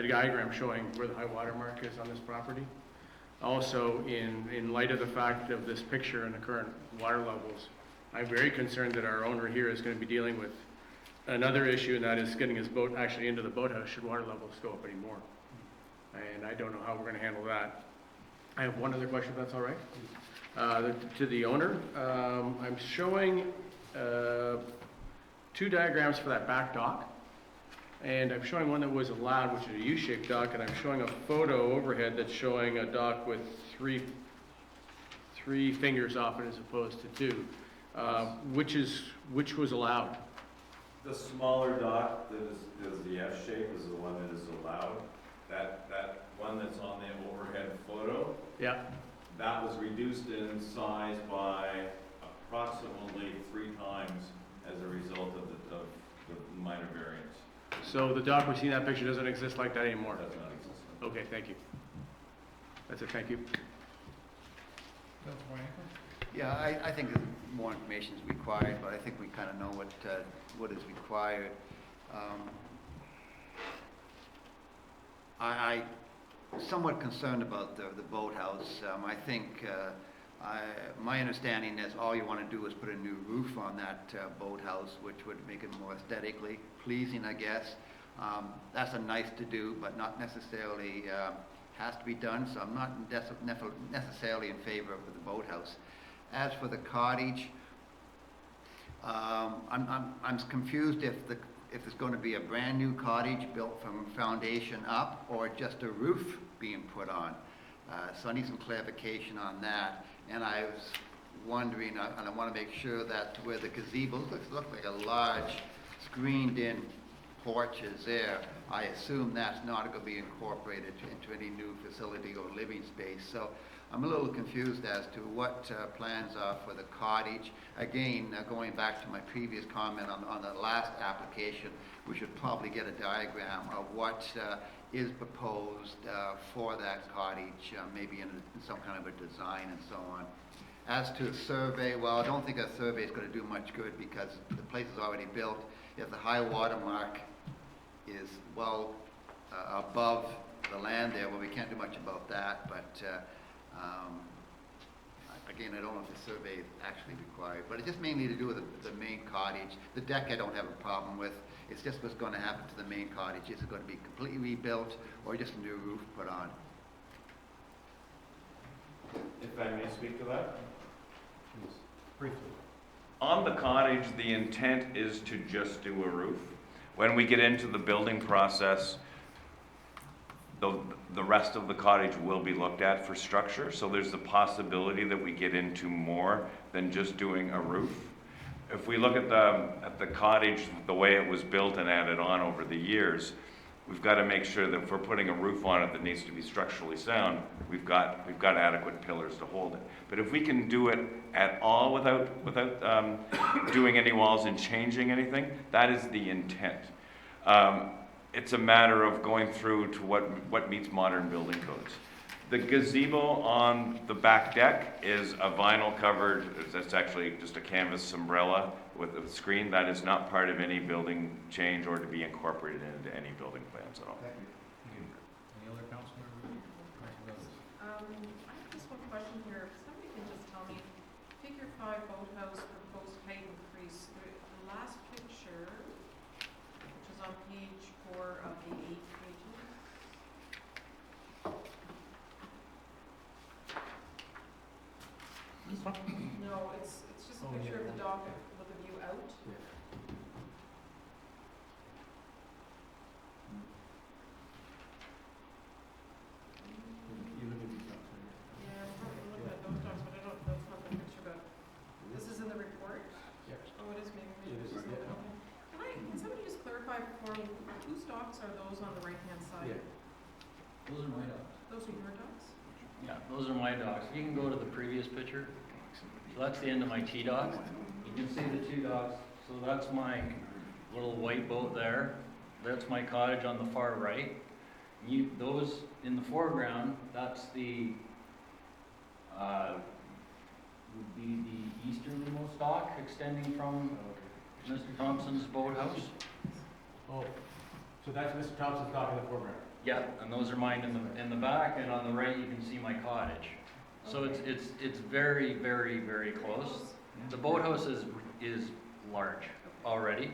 Speaker 16: diagram showing where the high water mark is on this property. Also, in light of the fact of this picture and the current water levels, I'm very concerned that our owner here is going to be dealing with another issue, and that is getting his boat actually into the boathouse should water levels go up anymore. And I don't know how we're going to handle that. I have one other question, if that's all right. To the owner, I'm showing 2 diagrams for that back dock. And I'm showing one that was allowed, which is a U-shaped dock, and I'm showing a photo overhead that's showing a dock with three fingers off it as opposed to 2. Which was allowed?
Speaker 13: The smaller dock that is the F shape is the one that is allowed. That one that's on the overhead photo,
Speaker 16: Yeah.
Speaker 13: that was reduced in size by approximately 3 times as a result of the minor variance.
Speaker 16: So the dock we see in that picture doesn't exist like that anymore?
Speaker 13: Does not exist.
Speaker 16: Okay, thank you. That's it, thank you.
Speaker 5: Yeah, I think more information is required, but I think we kind of know what is required. I'm somewhat concerned about the boathouse. I think my understanding is all you want to do is put a new roof on that boathouse, which would make it more aesthetically pleasing, I guess. That's a nice to do, but not necessarily has to be done, so I'm not necessarily in favor of the boathouse. As for the cottage, I'm confused if there's going to be a brand new cottage built from foundation up or just a roof being put on. So I need some clarification on that. And I was wondering, and I want to make sure that where the gazebo looks like a large screened-in porch is there, I assume that's not going to be incorporated into any new facility or living space. So I'm a little confused as to what plans are for the cottage. Again, going back to my previous comment on the last application, we should probably get a diagram of what is proposed for that cottage, maybe in some kind of a design and so on. As to a survey, well, I don't think a survey is going to do much good because the place is already built. If the high water mark is well above the land there, well, we can't do much about that, but again, I don't know if the survey is actually required, but it's just mainly to do with the main cottage. The deck I don't have a problem with. It's just what's going to happen to the main cottage. Is it going to be completely rebuilt or just a new roof put on?
Speaker 13: If I may speak to that?
Speaker 16: Please, briefly.
Speaker 14: On the cottage, the intent is to just do a roof. When we get into the building process, the rest of the cottage will be looked at for structure, so there's the possibility that we get into more than just doing a roof. If we look at the cottage, the way it was built and added on over the years, we've got to make sure that if we're putting a roof on it that needs to be structurally sound, we've got adequate pillars to hold it. But if we can do it at all without doing any walls and changing anything, that is the intent. It's a matter of going through to what meets modern building codes. The gazebo on the back deck is a vinyl covered, that's actually just a canvas umbrella with a screen. That is not part of any building change or to be incorporated into any building plans at all.
Speaker 1: Thank you. Any other council members?
Speaker 9: I have just one question here. If somebody can just tell me, figure 5 boathouse proposed height increase, the last picture, which is on page 4 of the 8 pages. No, it's just a picture of the dock with a view out. Yeah, I'm probably looking at those docks, but I don't, that's not the picture, but Oh, it is maybe.
Speaker 16: It is, yeah.
Speaker 9: Can somebody just clarify for me, whose docks are those on the right-hand side?
Speaker 16: Yeah.
Speaker 12: Those are my dogs.
Speaker 9: Those are your docks?
Speaker 12: Yeah, those are my docks. You can go to the previous picture. So that's the end of my T docks. You can see the two docks. So that's my little white boat there. That's my cottage on the far right. Those in the foreground, that's the, would be the easternmost dock extending from Mr. Thompson's boathouse.
Speaker 16: Oh, so that's Mr. Thompson's dock in the foreground?
Speaker 12: Yeah, and those are mine in the back, and on the right you can see my cottage. So it's very, very, very close. The boathouse is large already.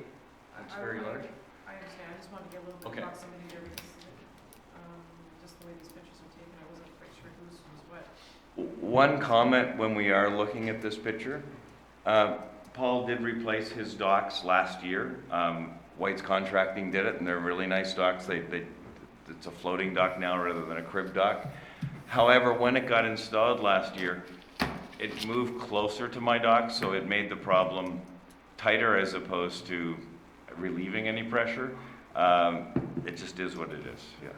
Speaker 12: It's very large.
Speaker 9: I understand, I just wanted to get a little bit
Speaker 12: Okay.
Speaker 9: of proximity there because, just the way these pictures are taken, I wasn't quite sure who's what.
Speaker 14: One comment when we are looking at this picture, Paul did replace his docks last year. White's Contracting did it, and they're really nice docks. It's a floating dock now rather than a crib dock. However, when it got installed last year, it moved closer to my dock, so it made the problem tighter as opposed to relieving any pressure. It just is what it is, yeah.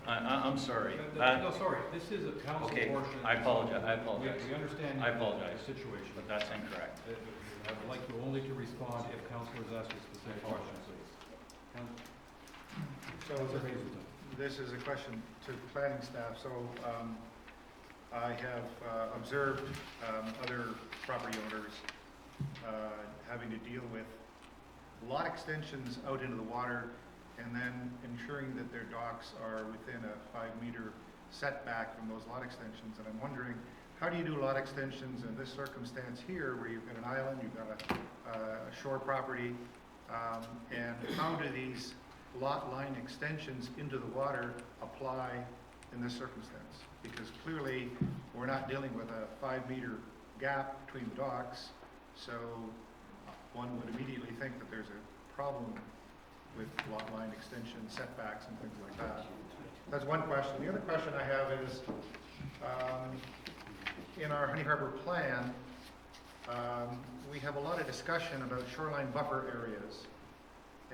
Speaker 12: I'm sorry.
Speaker 1: No, sorry, this is a council
Speaker 12: Okay,
Speaker 1: portion.
Speaker 12: I apologize, I apologize.
Speaker 1: We understand.
Speaker 12: I apologize.
Speaker 1: The situation.
Speaker 12: But that's incorrect.
Speaker 1: I would like you only to respond if councilors ask you specific questions, please.
Speaker 10: So this is a question to planning staff. So I have observed other property owners having to deal with lot extensions out into the water and then ensuring that their docks are within a 5-meter setback from those lot extensions. And I'm wondering, how do you do lot extensions in this circumstance here where you've got an island, you've got a shore property, and how do these lot line extensions into the water apply in this circumstance? Because clearly, we're not dealing with a 5-meter gap between the docks, so one would immediately think that there's a problem with lot line extension setbacks and things like that. That's one question. The other question I have is, in our Honey Harbor plan, we have a lot of discussion about shoreline buffer areas.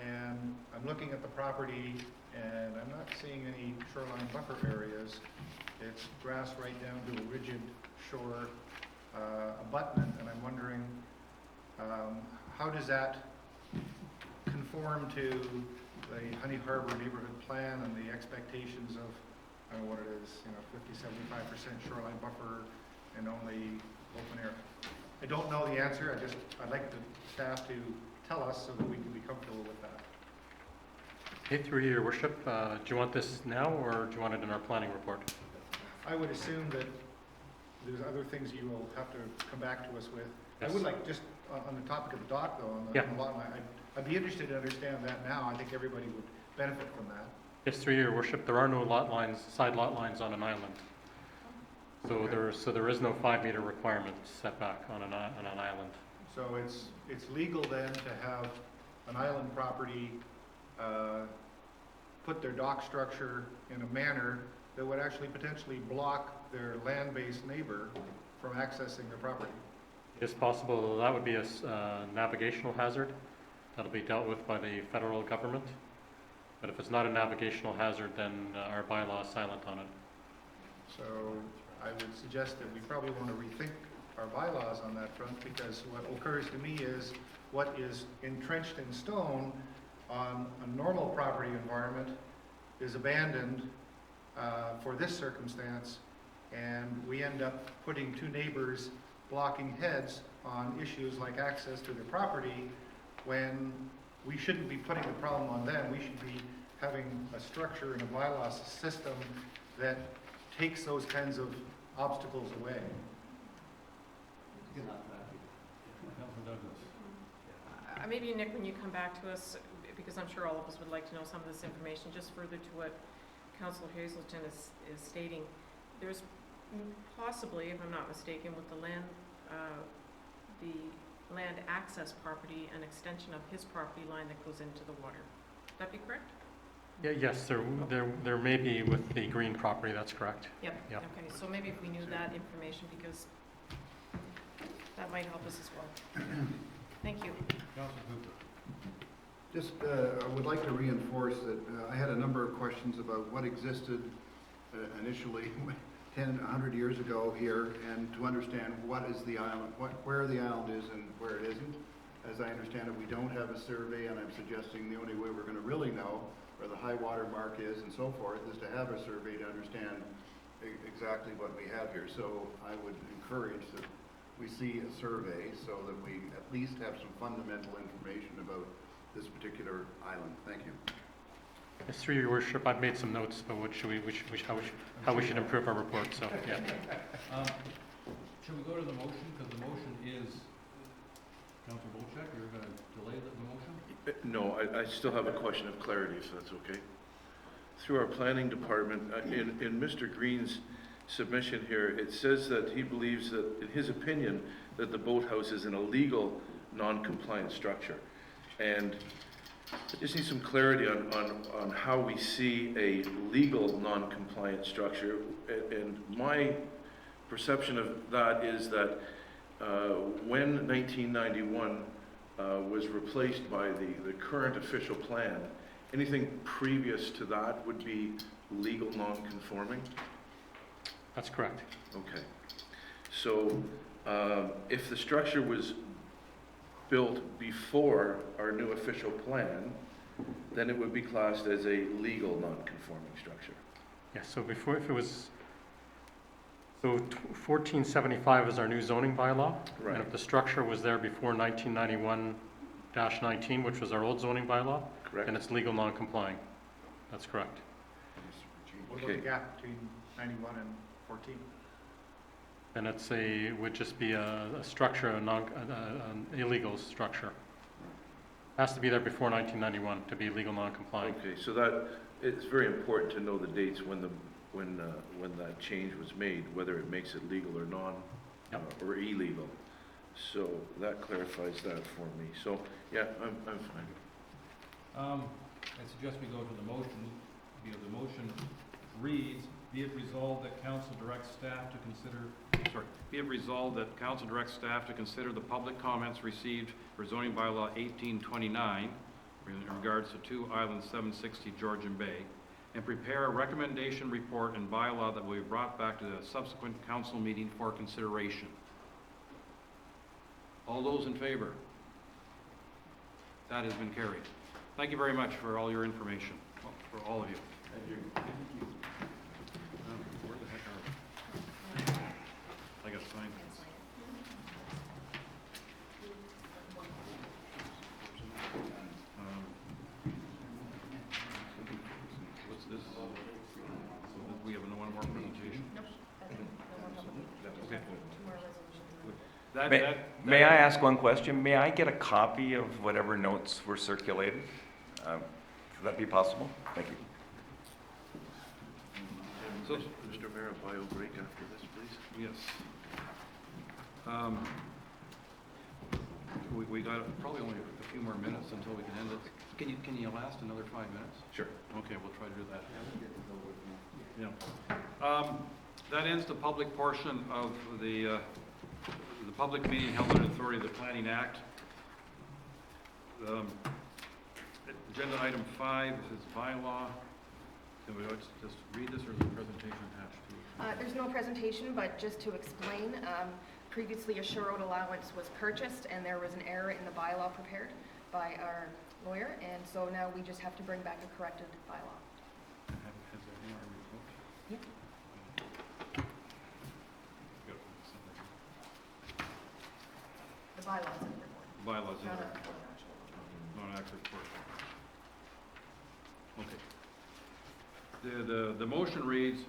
Speaker 10: And I'm looking at the property and I'm not seeing any shoreline buffer areas. It's grass right down to a rigid shore abutment, and I'm wondering how does that conform to the Honey Harbor neighborhood plan and the expectations of, I don't know what it is, 50-75% shoreline buffer and only open air. I don't know the answer. I'd like the staff to tell us so that we can be comfortable with that.
Speaker 11: Okay, through your worship, do you want this now or do you want it in our planning report?
Speaker 10: I would assume that there's other things you will have to come back to us with.
Speaker 11: Yes.
Speaker 10: I would like, just on the topic of the dock though, on the lot line, I'd be interested to understand that now. I think everybody would benefit from that.
Speaker 11: Yes, through your worship, there are no lot lines, side lot lines on an island. So
Speaker 10: Okay.
Speaker 11: there is no 5-meter requirement setback on an island.
Speaker 10: So it's legal then to have an island property put their dock structure in a manner that would actually potentially block their land-based neighbor from accessing their property.
Speaker 11: It's possible that would be a navigational hazard. That'll be dealt with by the federal government. But if it's not a navigational hazard, then our bylaw is silent on it.
Speaker 10: So I would suggest that we probably want to rethink our bylaws on that front, because what occurs to me is what is entrenched in stone on a normal property environment is abandoned for this circumstance, and we end up putting two neighbors blocking heads on issues like access to their property, when we shouldn't be putting the problem on them. We should be having a structure and a bylaw system that takes those kinds of obstacles away.
Speaker 9: Maybe, Nick, when you come back to us, because I'm sure all of us would like to know some of this information, just further to what Councillor Hazelton is stating, there's possibly, if I'm not mistaken, with the land access property, an extension of his property line that goes into the water. Would that be correct?
Speaker 11: Yeah, yes, there may be with the green property, that's correct.
Speaker 9: Yep.
Speaker 11: Yep.
Speaker 9: Okay, so maybe if we knew that information, because that might help us as well. Thank you.
Speaker 7: Just, I would like to reinforce that I had a number of questions about what existed initially 10, 100 years ago here, and to understand what is the island, where the island is and where it isn't. As I understand it, we don't have a survey, and I'm suggesting the only way we're going to really know where the high water mark is and so forth is to have a survey to understand exactly what we have here. So I would encourage that we see a survey so that we at least have some fundamental information about this particular island. Thank you.
Speaker 11: Yes, through your worship, I've made some notes about how we should improve our report, so, yeah.
Speaker 1: Should we go to the motion? Because the motion is, Councilor Bolchak, you're going to delay the motion?
Speaker 8: No, I still have a question of clarity, if that's okay. Through our planning department, in Mr. Green's submission here, it says that he believes that, in his opinion, that the boathouse is an illegal, non-compliant structure. And I just need some clarity on how we see a legal non-compliant structure. And my perception of that is that when 1991 was replaced by the current official plan, anything previous to that would be legal non-conforming?
Speaker 11: That's correct.
Speaker 8: Okay. So if the structure was built before our new official plan, then it would be classed as a legal non-conforming structure.
Speaker 11: Yes, so before, if it was, so 1475 is our new zoning bylaw.
Speaker 8: Right.
Speaker 11: And if the structure was there before 1991-19, which was our old zoning bylaw,
Speaker 8: Correct.
Speaker 11: then it's legal non-complying. That's correct.
Speaker 10: What about the gap between 91 and 14?
Speaker 11: And would just be a structure, an illegal structure. Has to be there before 1991 to be legal non-compliant.
Speaker 8: Okay, so that, it's very important to know the dates when that change was made, whether it makes it legal or or illegal. So that clarifies that for me. So, yeah, I'm fine.
Speaker 1: I suggest we go to the motion. The motion reads, be it resolved that council directs staff to consider, be it resolved that council directs staff to consider the public comments received for zoning bylaw 1829 in regards to 2 Island 760 Georgian Bay, and prepare a recommendation report and bylaw that will be brought back to the subsequent council meeting for consideration. All those in favor? That has been carried. Thank you very much for all your information, for all of you.
Speaker 8: Thank you.
Speaker 1: Where the heck are we? I got to sign this. What's this? So we have no one more presentation?
Speaker 2: Nope.
Speaker 1: Okay.
Speaker 14: May I ask one question? May I get a copy of whatever notes were circulated? Could that be possible? Thank you.
Speaker 1: So,
Speaker 8: Mr. Mayor, a bio break after this, please.
Speaker 1: yes. We got probably only a few more minutes until we can end it. Can you last another 5 minutes?
Speaker 8: Sure.
Speaker 1: Okay, we'll try to do that. Yeah. That ends the public portion of the public meeting held under authority of the Planning Act. Agenda item 5 is bylaw. Can we just read this, or is there a presentation attached to it?
Speaker 2: There's no presentation, but just to explain, previously a shore road allowance was purchased and there was an error in the bylaw prepared by our lawyer, and so now we just have to bring back a corrected bylaw.
Speaker 1: Has there been our report?
Speaker 2: Yep.
Speaker 1: Good.
Speaker 2: The bylaws in the report.
Speaker 1: Bylaws in
Speaker 2: Not
Speaker 1: there.
Speaker 2: an actual.
Speaker 1: Not an actual report. Okay. The motion reads,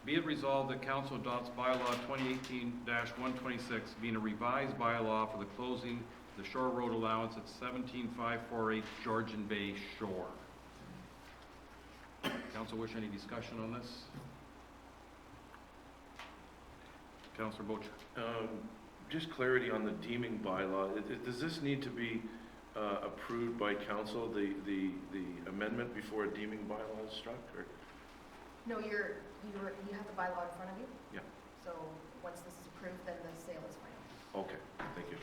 Speaker 1: be it resolved that council adopts bylaw 2018-126, being a revised bylaw for the closing the shore road allowance at 17548 Georgian Bay Shore. Council wish any discussion on this? Councilor Bocha.
Speaker 8: Just clarity on the deeming bylaw. Does this need to be approved by council, the amendment before a deeming bylaw is struck, or?
Speaker 2: No, you have the bylaw in front of you.
Speaker 8: Yeah.
Speaker 2: So once this is approved, then the sale is final.
Speaker 8: Okay, thank you.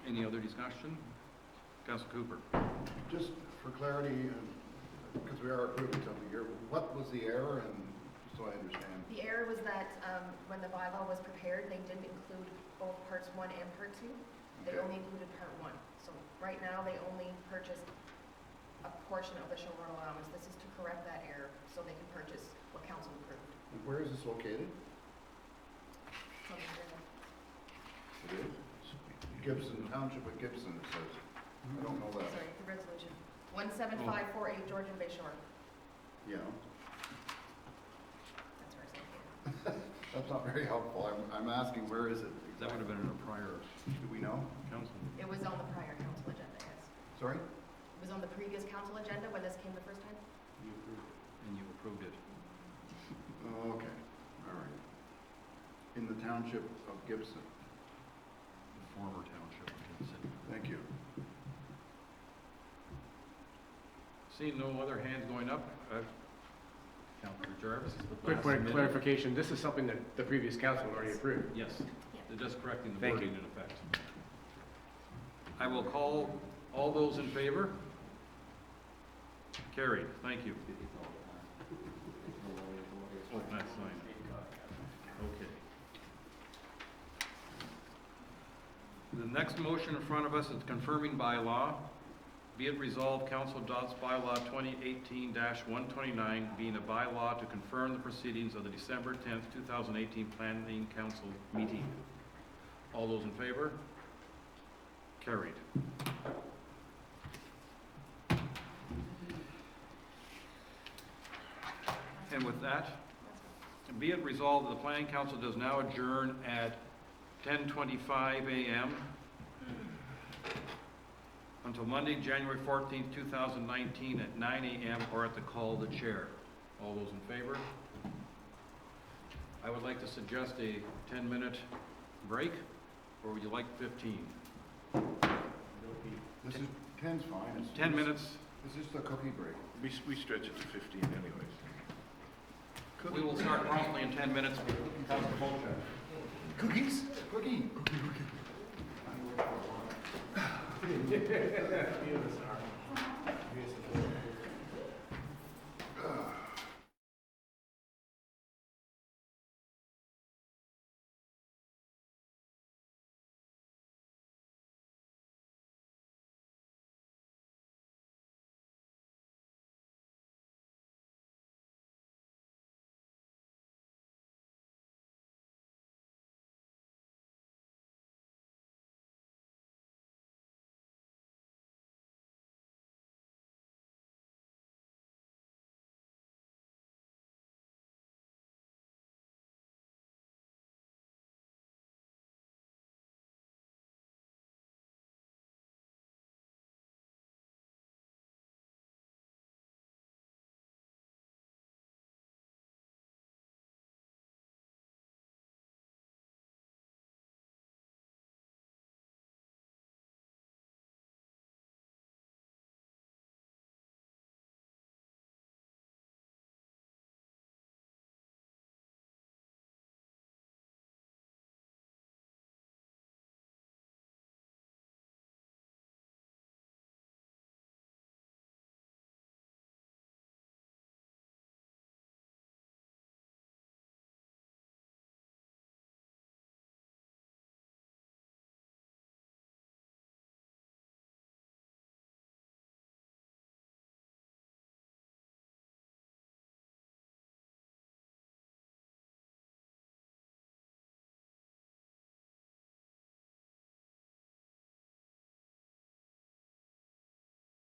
Speaker 1: Any other discussion? Council Cooper.
Speaker 7: Just for clarity, because we are approving something here, what was the error, and so I understand?
Speaker 2: The error was that when the bylaw was prepared, they didn't include both parts 1 and part 2. They
Speaker 7: Okay.
Speaker 2: only included part 1. So right now, they only purchased a portion of the show road allowance. This is to correct that error, so they can purchase what council approved.
Speaker 7: And where is this located?
Speaker 2: So they're-
Speaker 7: It is? Gibson, Township of Gibson, it says. I don't know that.
Speaker 2: Sorry, the resolution. 17548 Georgian Bay Shore.
Speaker 7: Yeah,
Speaker 2: That's where it's located.
Speaker 7: that's not very helpful. I'm asking, where is it?
Speaker 1: That would have been in a prior
Speaker 7: Do we know?
Speaker 1: council.
Speaker 2: It was on the prior council agenda, yes.
Speaker 7: Sorry?
Speaker 2: It was on the previous council agenda when this came the first time.
Speaker 1: And you approved it.
Speaker 7: Okay, all right. In the Township of Gibson.
Speaker 1: The former township.
Speaker 7: Thank you.
Speaker 1: Seeing no other hands going up, Councilor Jarvis.
Speaker 16: Quick
Speaker 1: last
Speaker 16: point of
Speaker 1: minute.
Speaker 16: clarification, this is something that the previous council already approved.
Speaker 1: Yes, they're just correcting the
Speaker 16: Thank
Speaker 1: wording in effect. I will call all those in favor. Carried, thank you. Oh, that's fine. Okay. The next motion in front of us is confirming bylaw. Be it resolved, Council adopts bylaw 2018-129, being a bylaw to confirm the proceedings of the December 10th, 2018 Planning Council meeting. All those in favor? Carried. And with that, be it resolved that the Planning Council does now adjourn at 10:25 a.m. until Monday, January 14th, 2019 at 9 a.m. or at the call of the chair. All those in favor? I would like to suggest a 10-minute break, or would you like 15?
Speaker 7: This is, 10's fine.
Speaker 1: 10 minutes.
Speaker 7: It's just a cookie break.
Speaker 8: We stretch it to 15 anyways.
Speaker 1: We will start promptly in 10 minutes. Councilor Polchak.
Speaker 7: Cookies? Cookie.
Speaker 16: Few of us are.